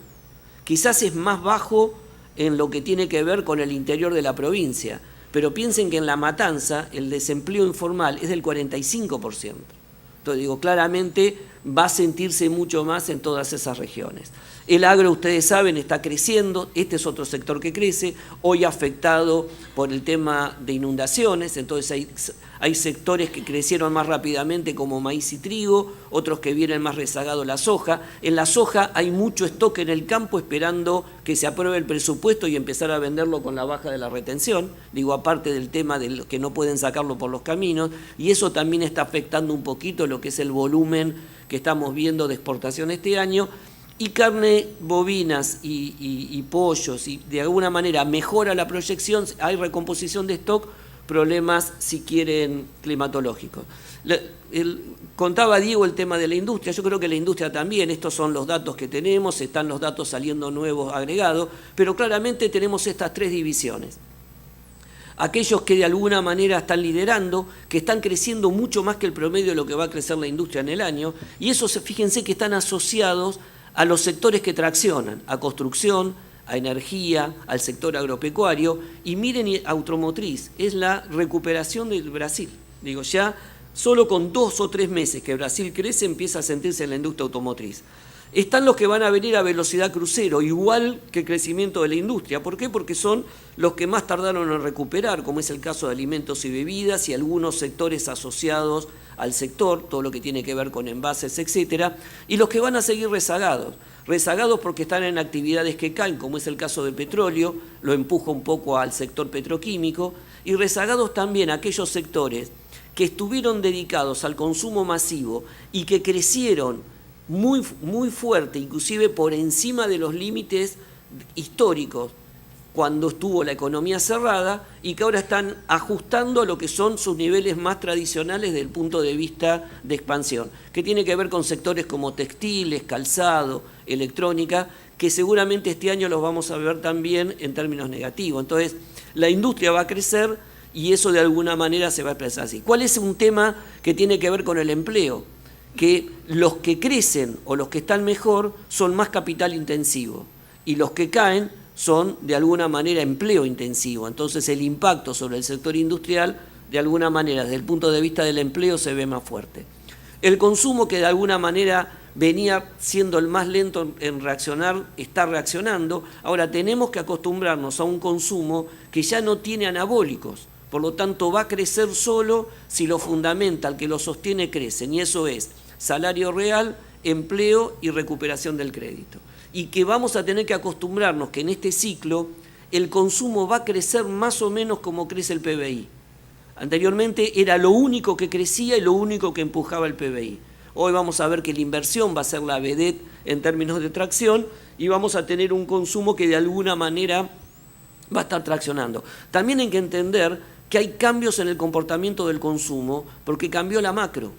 Quizás es más bajo en lo que tiene que ver con el interior de la provincia. Pero piensen que en La Matanza el desempleo informal es del 45%. Entonces digo, claramente va a sentirse mucho más en todas esas regiones. El agro, ustedes saben, está creciendo, este es otro sector que crece, hoy afectado por el tema de inundaciones, entonces hay sectores que crecieron más rápidamente como maíz y trigo, otros que vienen más rezagados la soja. En la soja hay mucho stock en el campo esperando que se apruebe el presupuesto y empezar a venderlo con la baja de la retención, digo, aparte del tema de que no pueden sacarlo por los caminos, y eso también está afectando un poquito lo que es el volumen que estamos viendo de exportación este año. Y carne, bovinas y pollos, y de alguna manera mejora la proyección, hay recomposición de stock, problemas, si quieren, climatológicos. Contaba Diego el tema de la industria, yo creo que la industria también, estos son los datos que tenemos, están los datos saliendo nuevos agregados, pero claramente tenemos estas tres divisiones. Aquellos que de alguna manera están liderando, que están creciendo mucho más que el promedio de lo que va a crecer la industria en el año, y esos, fíjense que están asociados a los sectores que traccionan, a construcción, a energía, al sector agropecuario, y miren, automotriz, es la recuperación del Brasil. Digo, ya solo con 2 o 3 meses que Brasil crece, empieza a sentirse en la industria automotriz. Están los que van a venir a velocidad crucero, igual que el crecimiento de la industria. ¿Por qué? Porque son los que más tardaron en recuperar, como es el caso de alimentos y bebidas y algunos sectores asociados al sector, todo lo que tiene que ver con envases, etcétera, y los que van a seguir rezagados porque están en actividades que caen, como es el caso del petróleo, lo empuja un poco al sector petroquímico, y rezagados también aquellos sectores que estuvieron dedicados al consumo masivo y que crecieron muy fuerte, inclusive por encima de los límites históricos, cuando estuvo la economía cerrada y que ahora están ajustando a lo que son sus niveles más tradicionales desde el punto de vista de expansión, que tiene que ver con sectores como textiles, calzado, electrónica, que seguramente este año los vamos a ver también en términos negativos. Entonces, la industria va a crecer y eso de alguna manera se va a expresar así. ¿Cuál es un tema que tiene que ver con el empleo? Que los que crecen o los que están mejor son más capital intensivo y los que caen son de alguna manera empleo intensivo. Entonces el impacto sobre el sector industrial de alguna manera desde el punto de vista del empleo se ve más fuerte. El consumo, que de alguna manera venía siendo el más lento en reaccionar, está reaccionando. Ahora tenemos que acostumbrarnos a un consumo que ya no tiene anabólicos, por lo tanto va a crecer solo si lo fundamental que lo sostiene crecen, y eso es salario real, empleo y recuperación del crédito. Y que vamos a tener que acostumbrarnos que en este ciclo el consumo va a crecer más o menos como crece el PBI. Anteriormente era lo único que crecía y lo único que empujaba el PBI. Hoy vamos a ver que la inversión va a ser la vedette en términos de tracción y vamos a tener un consumo que de alguna manera va a estar traccionando. También hay que entender que hay cambios en el comportamiento del consumo porque cambió la macro.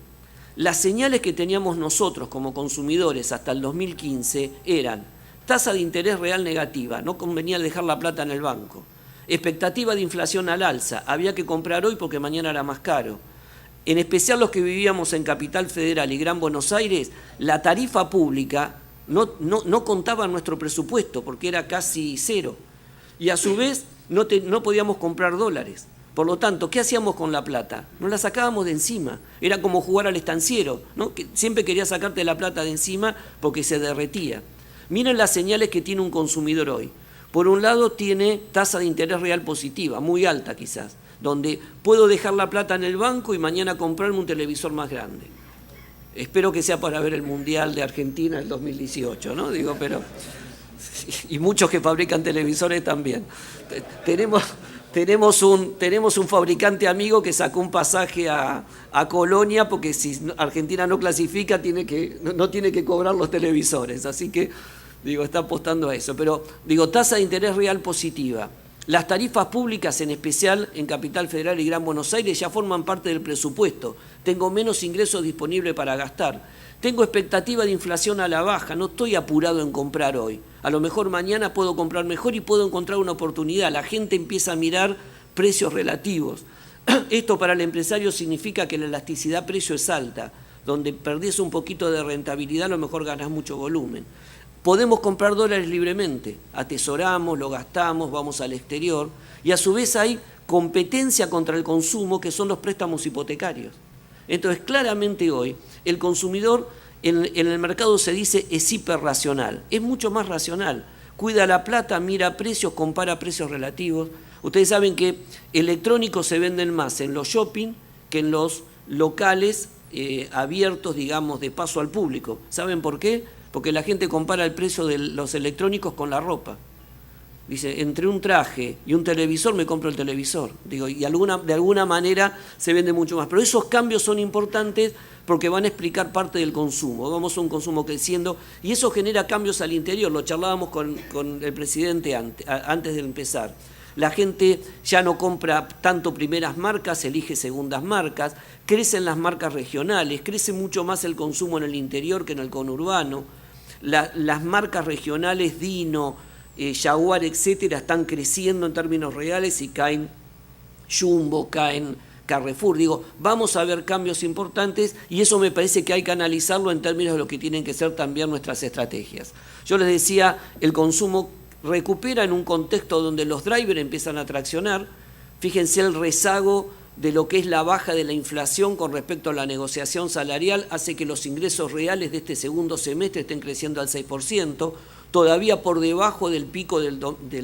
las señales que teníamos nosotros como consumidores hasta el 2015 eran tasa de interés real negativa, no convenía dejar la plata en el banco, expectativa de inflación al alza, había que comprar hoy porque mañana era más caro. En especial los que vivíamos en Capital Federal y Gran Buenos Aires, la tarifa pública no contaba en nuestro presupuesto porque era casi cero. Y a su vez no podíamos comprar dólares. Por lo tanto, ¿qué hacíamos con la plata? Nos la sacábamos de encima. Era como jugar al estanciero, ¿no? Que siempre quería sacarte la plata de encima porque se derretía. Miren las señales que tiene un consumidor hoy. Por un lado tiene tasa de interés real positiva, muy alta quizás, donde puedo dejar la plata en el banco y mañana comprarme un televisor más grande. Espero que sea para ver el Mundial de Argentina del 2018, ¿no? Digo, pero... Y muchos que fabrican televisores también. Tenemos un fabricante amigo que sacó un pasaje a Colonia porque si Argentina no clasifica no tiene que cobrar los televisores. Así que, digo, está apostando a eso. Pero, digo, tasa de interés real positiva. Las tarifas públicas, en especial en Capital Federal y Gran Buenos Aires, ya forman parte del presupuesto. Tengo menos ingresos disponibles para gastar. Tengo expectativa de inflación a la baja, no estoy apurado en comprar hoy. A lo mejor mañana puedo comprar mejor y puedo encontrar una oportunidad. La gente empieza a mirar precios relativos. Esto para el empresario significa que la elasticidad precio es alta. Donde perdés un poquito de rentabilidad, a lo mejor ganás mucho volumen. Podemos comprar dólares libremente, atesoramos, lo gastamos, vamos al exterior y a su vez hay competencia contra el consumo que son los préstamos hipotecarios. Entonces claramente hoy el consumidor en el mercado se dice es hiperracional, es mucho más racional, cuida la plata, mira precios, compara precios relativos. Ustedes saben que electrónicos se venden más en los shopping que en los locales abiertos, digamos, de paso al público. ¿Saben por qué? Porque la gente compara el precio de los electrónicos con la ropa. Dice, entre un traje y un televisor me compro el televisor. Digo, y de alguna manera se vende mucho más. Pero esos cambios son importantes porque van a explicar parte del consumo. Vamos a un consumo creciendo y eso genera cambios al interior. Lo charlábamos con el presidente antes de empezar. La gente ya no compra tanto primeras marcas, elige segundas marcas, crecen las marcas regionales, crece mucho más el consumo en el interior que en el conurbano. Las marcas regionales, Dino, Jaguar, etcétera, están creciendo en términos reales y caen Jumbo, caen Carrefour. Digo, vamos a ver cambios importantes y eso me parece que hay que analizarlo en términos de lo que tienen que ser también nuestras estrategias. Yo les decía, el consumo recupera en un contexto donde los drivers empiezan a traccionar. Fíjense el rezago de lo que es la baja de la inflación con respecto a la negociación salarial hace que los ingresos reales de este segundo semestre estén creciendo al 6%, todavía por debajo del pico del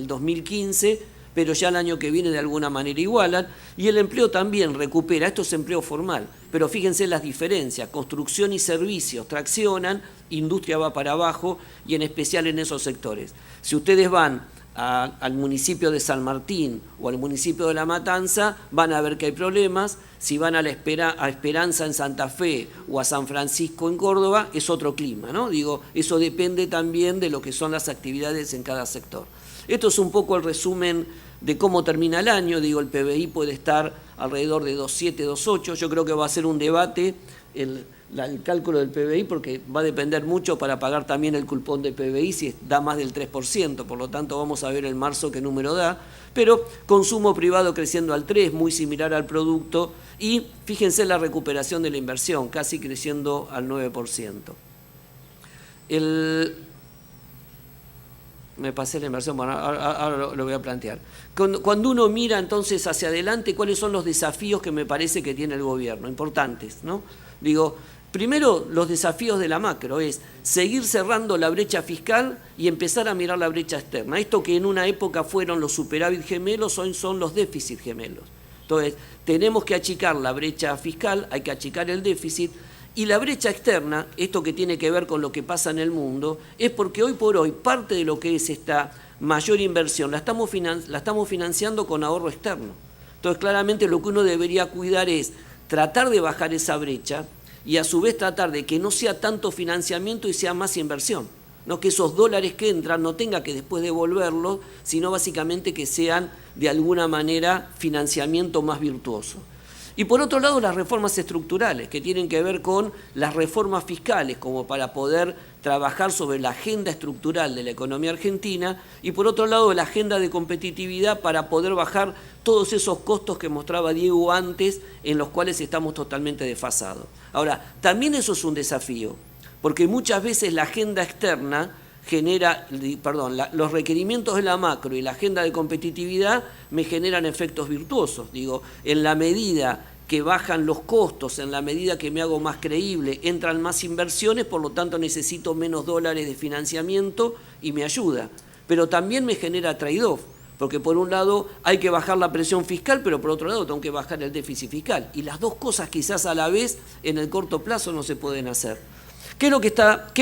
2015, pero ya el año que viene de alguna manera igualan, y el empleo también recupera, esto es empleo formal, pero fíjense las diferencias, construcción y servicios traccionan, industria va para abajo, y en especial en esos sectores. Si ustedes van al municipio de San Martín o al municipio de La Matanza, van a ver que hay problemas. Si van a Esperanza en Santa Fe o a San Francisco en Córdoba, es otro clima, ¿no? Digo, eso depende también de lo que son las actividades en cada sector. Esto es un poco el resumen de cómo termina el año. Digo, el PBI puede estar alrededor de 2,7, 2,8. Yo creo que va a ser un debate el cálculo del PBI porque va a depender mucho para pagar también el cupón de PBI si da más del 3%, por lo tanto vamos a ver en marzo qué número da, pero consumo privado creciendo al 3%, muy similar al producto, y fíjense la recuperación de la inversión, casi creciendo al 9%. Me pasé la inversión, bueno, ahora lo voy a plantear. Cuando uno mira entonces hacia adelante, ¿cuáles son los desafíos que me parece que tiene el gobierno? Importantes, ¿no? Digo, primero los desafíos de la macro es seguir cerrando la brecha fiscal y empezar a mirar la brecha externa. Esto que en una época fueron los superávit gemelos, hoy son los déficit gemelos. Entonces, tenemos que achicar la brecha fiscal, hay que achicar el déficit. Y la brecha externa, esto que tiene que ver con lo que pasa en el mundo, es porque hoy por hoy parte de lo que es esta mayor inversión la estamos financiando con ahorro externo. Entonces claramente lo que uno debería cuidar es tratar de bajar esa brecha y a su vez tratar de que no sea tanto financiamiento y sea más inversión. No que esos dólares que entran no tenga que después devolverlos, sino básicamente que sean de alguna manera financiamiento más virtuoso. Y por otro lado, las reformas estructurales, que tienen que ver con las reformas fiscales, como para poder trabajar sobre la agenda estructural de la economía argentina, y por otro lado, la agenda de competitividad para poder bajar todos esos costos que mostraba Diego antes, en los cuales estamos totalmente desfasados. Ahora, también eso es un desafío, porque muchas veces la agenda externa genera, los requerimientos de la macro y la agenda de competitividad me generan efectos virtuosos. Digo, en la medida que bajan los costos, en la medida que me hago más creíble, entran más inversiones, por lo tanto necesito menos dólares de financiamiento y me ayuda. Pero también me genera trade-off, porque por un lado hay que bajar la presión fiscal, pero por otro lado tengo que bajar el déficit fiscal. Y las dos cosas quizás a la vez en el corto plazo no se pueden hacer. ¿Qué es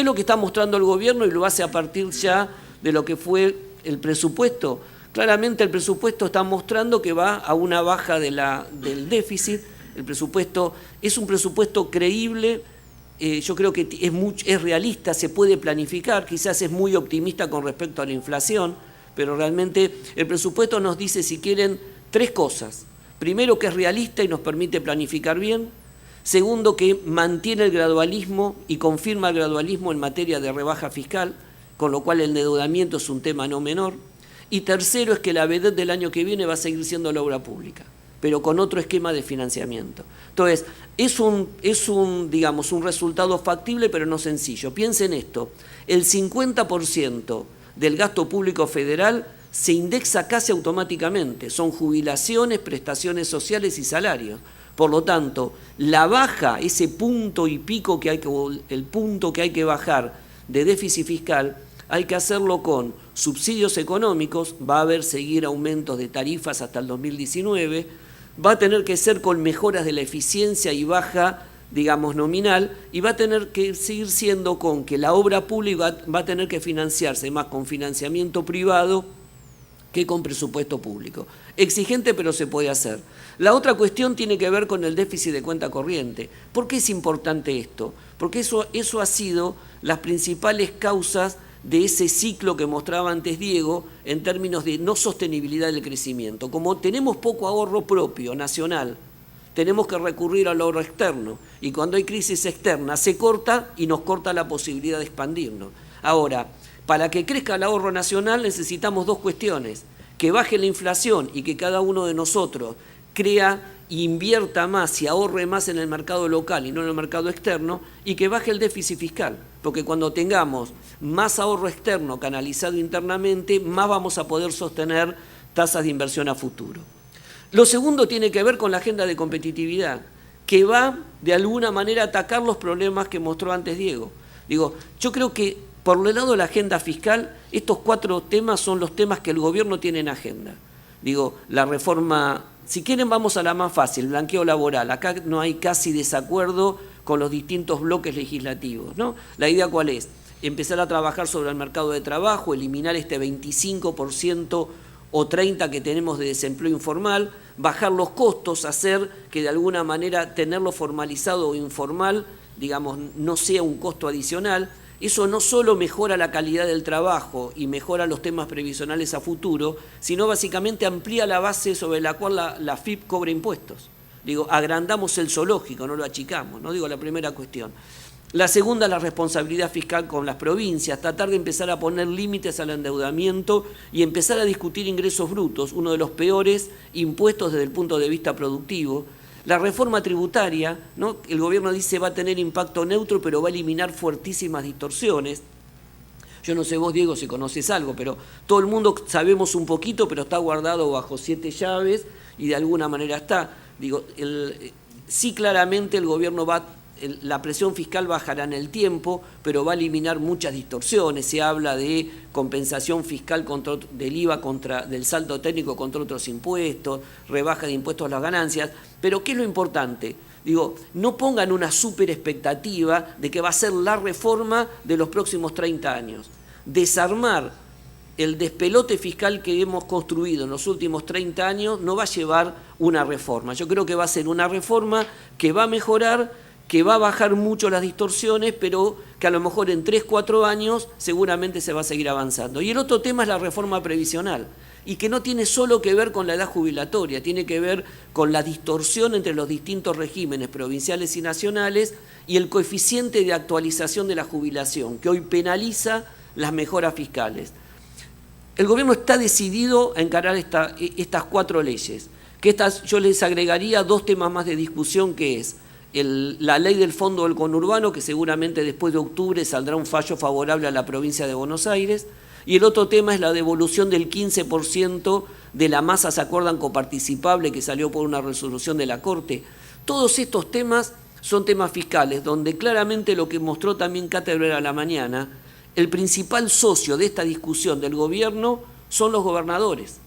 lo que está mostrando el gobierno y lo hace a partir ya de lo que fue el presupuesto? Claramente el presupuesto está mostrando que va a una baja del déficit. El presupuesto es un presupuesto creíble, yo creo que es realista, se puede planificar, quizás es muy optimista con respecto a la inflación, pero realmente el presupuesto nos dice, si quieren, 3 cosas. Primero, que es realista y nos permite planificar bien. Segundo, que mantiene el gradualismo y confirma el gradualismo en materia de rebaja fiscal, con lo cual el endeudamiento es un tema no menor. Y tercero, es que la vedette del año que viene va a seguir siendo la obra pública, pero con otro esquema de financiamiento. Entonces, es un resultado factible, pero no sencillo. Piensen esto, el 50% del gasto público federal se indexa casi automáticamente, son jubilaciones, prestaciones sociales y salarios. Por lo tanto, la baja, ese punto y pico el punto que hay que bajar de déficit fiscal, hay que hacerlo con subsidios económicos, va a haber seguir aumentos de tarifas hasta el 2019, va a tener que ser con mejoras de la eficiencia y baja, nominal, y va a tener que seguir siendo con que la obra pública va a tener que financiarse más con financiamiento privado que con presupuesto público. Exigente, pero se puede hacer. La otra cuestión tiene que ver con el déficit de cuenta corriente. ¿Por qué es importante esto? Porque eso ha sido las principales causas de ese ciclo que mostraba antes Diego en términos de no sostenibilidad del crecimiento. Como tenemos poco ahorro propio, nacional, tenemos que recurrir al ahorro externo. Y cuando hay crisis externa se corta y nos corta la posibilidad de expandirnos. Ahora, para que crezca el ahorro nacional necesitamos 2 cuestiones. Que baje la inflación y que cada uno de nosotros crea e invierta más y ahorre más en el mercado local y no en el mercado externo, y que baje el déficit fiscal, porque cuando tengamos más ahorro externo canalizado internamente, más vamos a poder sostener tasas de inversión a futuro. Lo segundo tiene que ver con la agenda de competitividad, que va de alguna manera a atacar los problemas que mostró antes Diego. Yo creo que por el lado de la agenda fiscal, estos 4 temas son los temas que el gobierno tiene en agenda. La reforma, si quieren vamos a la más fácil, blanqueo laboral. Acá no hay casi desacuerdo con los distintos bloques legislativos, ¿no? La idea ¿cuál es? Empezar a trabajar sobre el mercado de trabajo, eliminar este 25% o 30% que tenemos de desempleo informal, bajar los costos, hacer que de alguna manera tenerlo formalizado o informal, no sea un costo adicional. Eso no solo mejora la calidad del trabajo y mejora los temas previsionales a futuro, sino básicamente amplía la base sobre la cual la FIP cobra impuestos. Agrandamos el zoológico, no lo achicamos, ¿no? La primera cuestión. La segunda, la responsabilidad fiscal con las provincias, tratar de empezar a poner límites al endeudamiento y empezar a discutir ingresos brutos, uno de los peores impuestos desde el punto de vista productivo. La reforma tributaria, ¿no? El gobierno dice va a tener impacto neutro, pero va a eliminar fuertísimas distorsiones. Yo no sé vos, Diego, si conoces algo, pero todo el mundo sabemos un poquito, pero está guardado bajo 7 llaves y de alguna manera está. Sí, claramente el gobierno la presión fiscal bajará en el tiempo, pero va a eliminar muchas distorsiones. Se habla de compensación fiscal del IVA del saldo técnico contra otros impuestos, rebaja de impuestos a las ganancias. Pero ¿qué es lo importante? No pongan una súper expectativa de que va a ser la reforma de los próximos 30 años. Desarmar el despelote fiscal que hemos construido en los últimos 30 años no va a llevar una reforma. Yo creo que va a ser una reforma que va a mejorar, que va a bajar mucho las distorsiones, pero que a lo mejor en 3, 4 años seguramente se va a seguir avanzando. Y el otro tema es la reforma previsional, y que no tiene solo que ver con la edad jubilatoria, tiene que ver con la distorsión entre los distintos regímenes provinciales y nacionales y el coeficiente de actualización de la jubilación, que hoy penaliza las mejoras fiscales. El gobierno está decidido a encarar estas 4 leyes, que yo les agregaría 2 temas más de discusión, que es la ley del Fondo del Conurbano, que seguramente después de octubre saldrá un fallo favorable a la provincia de Buenos Aires, y el otro tema es la devolución del 15% de la masa, ¿se acuerdan?, coparticipable, que salió por una resolución de la Corte. Todos estos temas son temas fiscales, donde claramente lo que mostró también Cátedra a la mañana, el principal socio de esta discusión del gobierno son los gobernadores.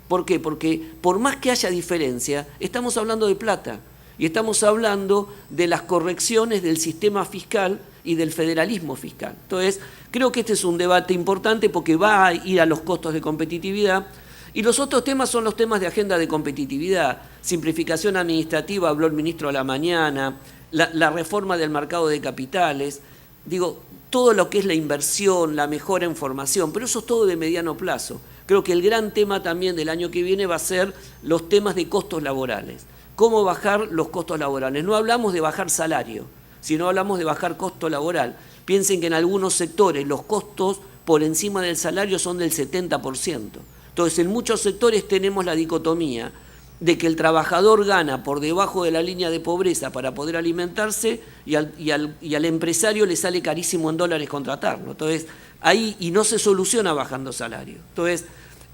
¿Por qué? Porque por más que haya diferencia, estamos hablando de plata y estamos hablando de las correcciones del sistema fiscal y del federalismo fiscal. Entonces, creo que este es un debate importante porque va a ir a los costos de competitividad. Y los otros temas son los temas de agenda de competitividad, simplificación administrativa, habló el ministro a la mañana, la reforma del mercado de capitales, digo, todo lo que es la inversión, la mejora en formación, pero eso es todo de mediano plazo. Creo que el gran tema también del año que viene va a ser los temas de costos laborales. ¿Cómo bajar los costos laborales? No hablamos de bajar salario, sino hablamos de bajar costo laboral. Piensen que en algunos sectores los costos por encima del salario son del 70%. Entonces, en muchos sectores tenemos la dicotomía de que el trabajador gana por debajo de la línea de pobreza para poder alimentarse y al empresario le sale carísimo en dólares contratarlo. Entonces, ahí y no se soluciona bajando salario. Entonces,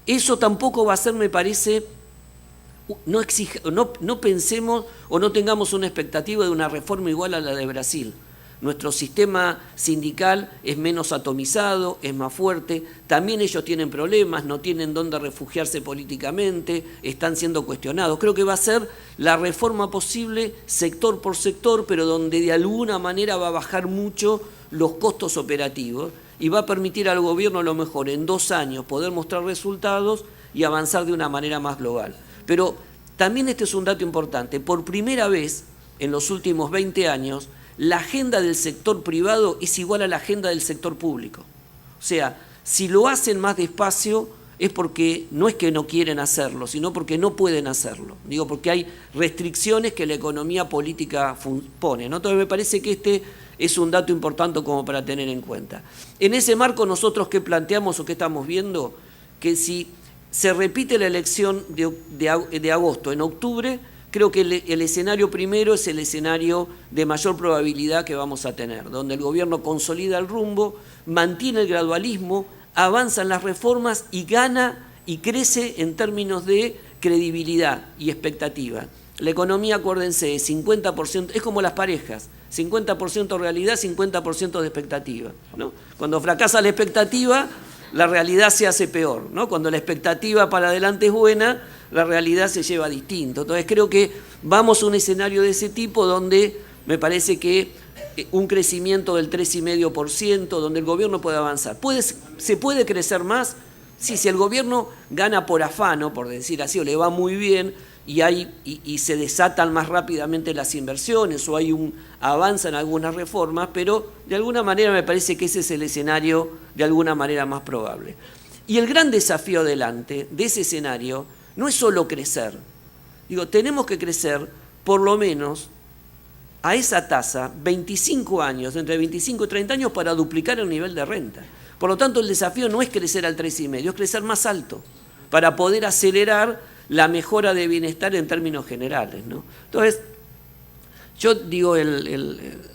eso tampoco va a ser, me parece, no pensemos o no tengamos una expectativa de una reforma igual a la de Brasil. Nuestro sistema sindical es menos atomizado, es más fuerte, también ellos tienen problemas, no tienen dónde refugiarse políticamente, están siendo cuestionados. Creo que va a ser la reforma posible sector por sector, pero donde de alguna manera va a bajar mucho los costos operativos y va a permitir al gobierno a lo mejor en 2 años poder mostrar resultados y avanzar de una manera más global. Pero también este es un dato importante, por primera vez en los últimos 20 años, la agenda del sector privado es igual a la agenda del sector público. O sea, si lo hacen más despacio es porque no es que no quieren hacerlo, sino porque no pueden hacerlo. Digo, porque hay restricciones que la economía política pone, ¿no? Entonces me parece que este es un dato importante como para tener en cuenta. En ese marco nosotros ¿qué planteamos o qué estamos viendo? Que si se repite la elección de agosto en octubre, creo que el escenario primero es el escenario de mayor probabilidad que vamos a tener, donde el gobierno consolida el rumbo, mantiene el gradualismo, avanzan las reformas y gana y crece en términos de credibilidad y expectativa. La economía, acuérdense, es 50%, es como las parejas, 50% realidad, 50% de expectativa, ¿no? Cuando fracasa la expectativa, la realidad se hace peor, ¿no? Cuando la expectativa para adelante es buena, la realidad se lleva distinto. Entonces creo que vamos a un escenario de ese tipo donde me parece que un crecimiento del 3,5%, donde el gobierno puede avanzar. ¿Se puede crecer más? Sí, si el gobierno gana por afano, por decir así, o le va muy bien y se desatan más rápidamente las inversiones o hay avanza en algunas reformas, pero de alguna manera me parece que ese es el escenario de alguna manera más probable. Y el gran desafío adelante de ese escenario no es solo crecer. Digo, tenemos que crecer por lo menos a esa tasa 25 años, entre 25 y 30 años para duplicar el nivel de renta. Por lo tanto, el desafío no es crecer al 3,5, es crecer más alto para poder acelerar la mejora de bienestar en términos generales, ¿no? Entonces, yo digo,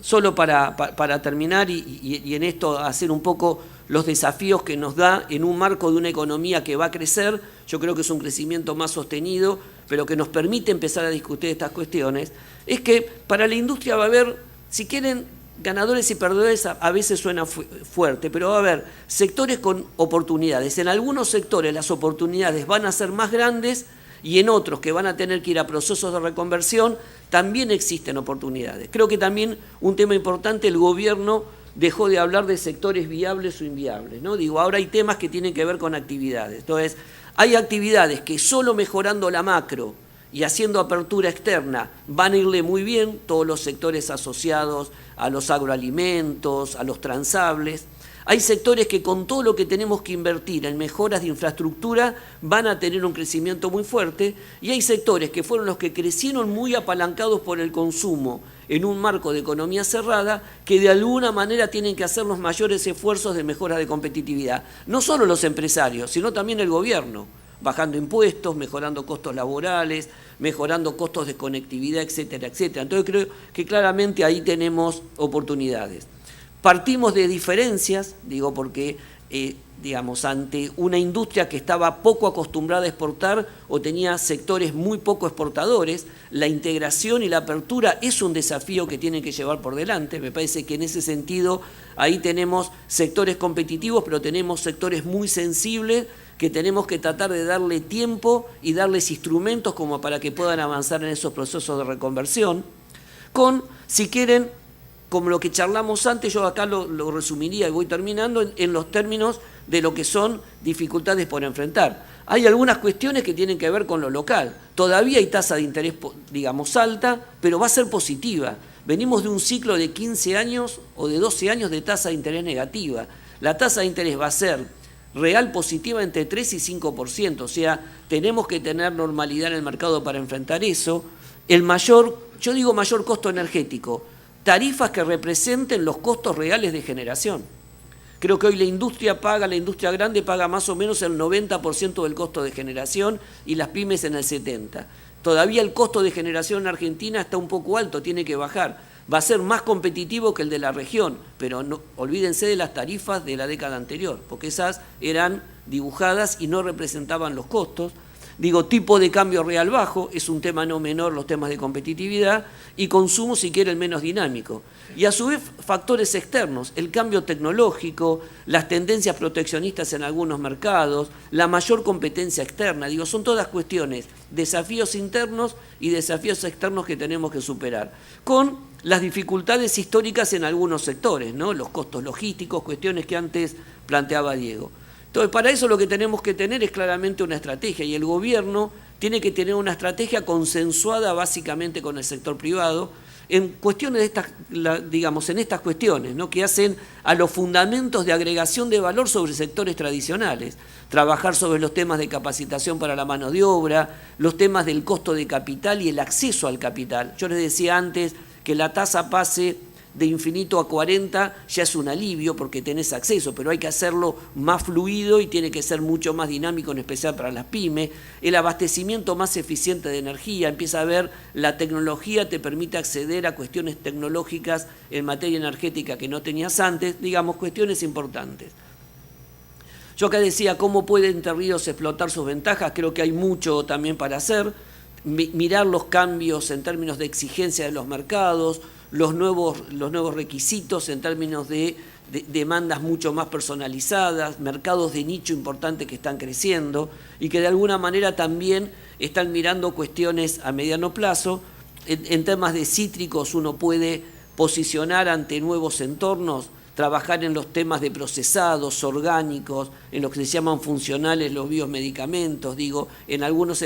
solo para terminar y en esto hacer un poco los desafíos que nos da en un marco de una economía que va a crecer, yo creo que es un crecimiento más sostenido, pero que nos permite empezar a discutir estas cuestiones, es que para la industria va a haber, si quieren, ganadores y perdedores, a veces suena fuerte, pero va a haber sectores con oportunidades. En algunos sectores las oportunidades van a ser más grandes y en otros que van a tener que ir a procesos de reconversión también existen oportunidades. Creo que también un tema importante, el gobierno dejó de hablar de sectores viables o inviables, ¿no? Digo, ahora hay temas que tienen que ver con actividades. Entonces, hay actividades que solo mejorando la macro y haciendo apertura externa van a irle muy bien, todos los sectores asociados a los agroalimentos, a los transables. Hay sectores que con todo lo que tenemos que invertir en mejoras de infraestructura van a tener un crecimiento muy fuerte, y hay sectores que fueron los que crecieron muy apalancados por el consumo en un marco de economía cerrada, que de alguna manera tienen que hacer los mayores esfuerzos de mejora de competitividad. No solo los empresarios, sino también el gobierno, bajando impuestos, mejorando costos laborales, mejorando costos de conectividad, etcétera, etcétera. Entonces creo que claramente ahí tenemos oportunidades. Partimos de diferencias, digo, porque digamos, ante una industria que estaba poco acostumbrada a exportar o tenía sectores muy poco exportadores, la integración y la apertura es un desafío que tienen que llevar por delante. Me parece que en ese sentido ahí tenemos sectores competitivos, pero tenemos sectores muy sensibles que tenemos que tratar de darle tiempo y darles instrumentos como para que puedan avanzar en esos procesos de reconversión, con, si quieren, como lo que charlamos antes, yo acá lo resumiría y voy terminando en los términos de lo que son dificultades por enfrentar. Hay algunas cuestiones que tienen que ver con lo local. Todavía hay tasa de interés, digamos, alta, pero va a ser positiva. Venimos de un ciclo de 15 años o de 12 años de tasa de interés negativa. La tasa de interés va a ser real positiva entre 3 y 5%, o sea, tenemos que tener normalidad en el mercado para enfrentar eso. El mayor, yo digo mayor costo energético, tarifas que representen los costos reales de generación. Creo que hoy la industria grande paga más o menos el 90% del costo de generación y las pymes en el 70%. Todavía el costo de generación en Argentina está un poco alto, tiene que bajar. Va a ser más competitivo que el de la región, pero no, olvídense de las tarifas de la década anterior, porque esas eran dibujadas y no representaban los costos. Digo, tipo de cambio real bajo, es un tema no menor, los temas de competitividad, y consumo, si quiere, el menos dinámico. Y a su vez, factores externos, el cambio tecnológico, las tendencias proteccionistas en algunos mercados, la mayor competencia externa, digo, son todas cuestiones, desafíos internos y desafíos externos que tenemos que superar, con las dificultades históricas en algunos sectores, ¿no? Los costos logísticos, cuestiones que antes planteaba Diego. Entonces, para eso lo que tenemos que tener es claramente una estrategia, y el gobierno tiene que tener una estrategia consensuada básicamente con el sector privado en cuestiones de estas, digamos, en estas cuestiones, ¿no? Que hacen a los fundamentos de agregación de valor sobre sectores tradicionales, trabajar sobre los temas de capacitación para la mano de obra, los temas del costo de capital y el acceso al capital. Yo les decía antes que la tasa pase de infinito a 40 ya es un alivio porque tenés acceso, pero hay que hacerlo más fluido y tiene que ser mucho más dinámico, en especial para las pymes. El abastecimiento más eficiente de energía, empieza a ver, la tecnología te permite acceder a cuestiones tecnológicas en materia energética que no tenías antes, digamos, cuestiones importantes. Yo acá decía, ¿cómo puede Entre Ríos explotar sus ventajas? Creo que hay mucho también para hacer, mirar los cambios en términos de exigencia de los mercados, los nuevos requisitos en términos de demandas mucho más personalizadas, mercados de nicho importantes que están creciendo y que de alguna manera también están mirando cuestiones a mediano plazo. En temas de cítricos uno puede posicionar ante nuevos entornos, trabajar en los temas de procesados, orgánicos, en lo que se llaman funcionales, los biomedicamentos, digo, en algunos,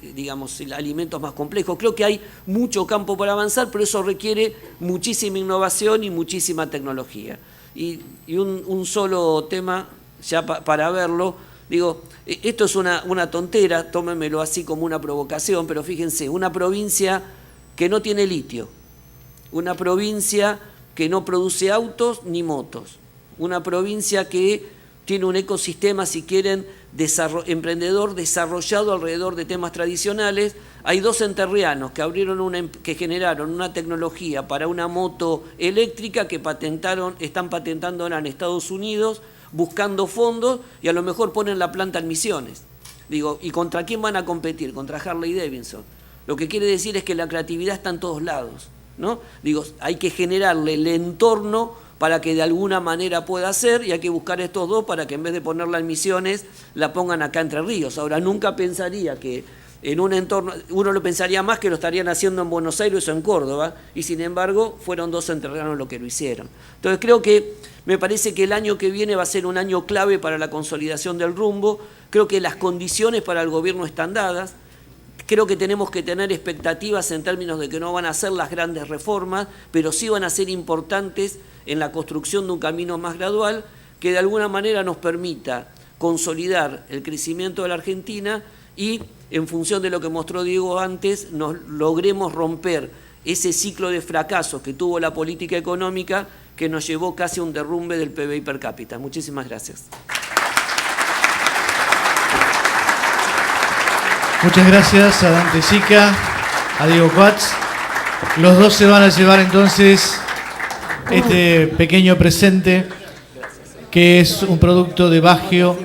digamos, alimentos más complejos. Creo que hay mucho campo para avanzar, pero eso requiere muchísima innovación y muchísima tecnología. Y un solo tema, ya para verlo, digo, esto es una tontera, tómenmelo así como una provocación, pero fíjense, una provincia que no tiene litio, una provincia que no produce autos ni motos, una provincia que tiene un ecosistema, si quieren, emprendedor desarrollado alrededor de temas tradicionales. Hay dos entrerrianos que generaron una tecnología para una moto eléctrica que están patentando ahora en Estados Unidos, buscando fondos, y a lo mejor ponen la planta en Misiones. Digo, ¿y contra quién van a competir? Contra Harley Davidson. Lo que quiere decir es que la creatividad está en todos lados, ¿no? Digo, hay que generarle el entorno para que de alguna manera pueda ser, y hay que buscar estos dos para que en vez de ponerla en Misiones, la pongan acá Entre Ríos. Ahora, nunca pensaría que en un entorno, uno lo pensaría más que lo estarían haciendo en Buenos Aires o en Córdoba, y sin embargo fueron dos entrerrianos los que lo hicieron. Entonces creo que, me parece que el año que viene va a ser un año clave para la consolidación del rumbo. Creo que las condiciones para el gobierno están dadas. Creo que tenemos que tener expectativas en términos de que no van a ser las grandes reformas, pero sí van a ser importantes en la construcción de un camino más gradual. que de alguna manera nos permita consolidar el crecimiento de la Argentina y, en función de lo que mostró Diego antes, nos logremos romper ese ciclo de fracasos que tuvo la política económica que nos llevó casi a un derrumbe del PBI per cápita. Muchísimas gracias. Muchas gracias a Dante Sica, a Diego Coats. Los dos se van a llevar entonces este pequeño presente que es un producto de Baggio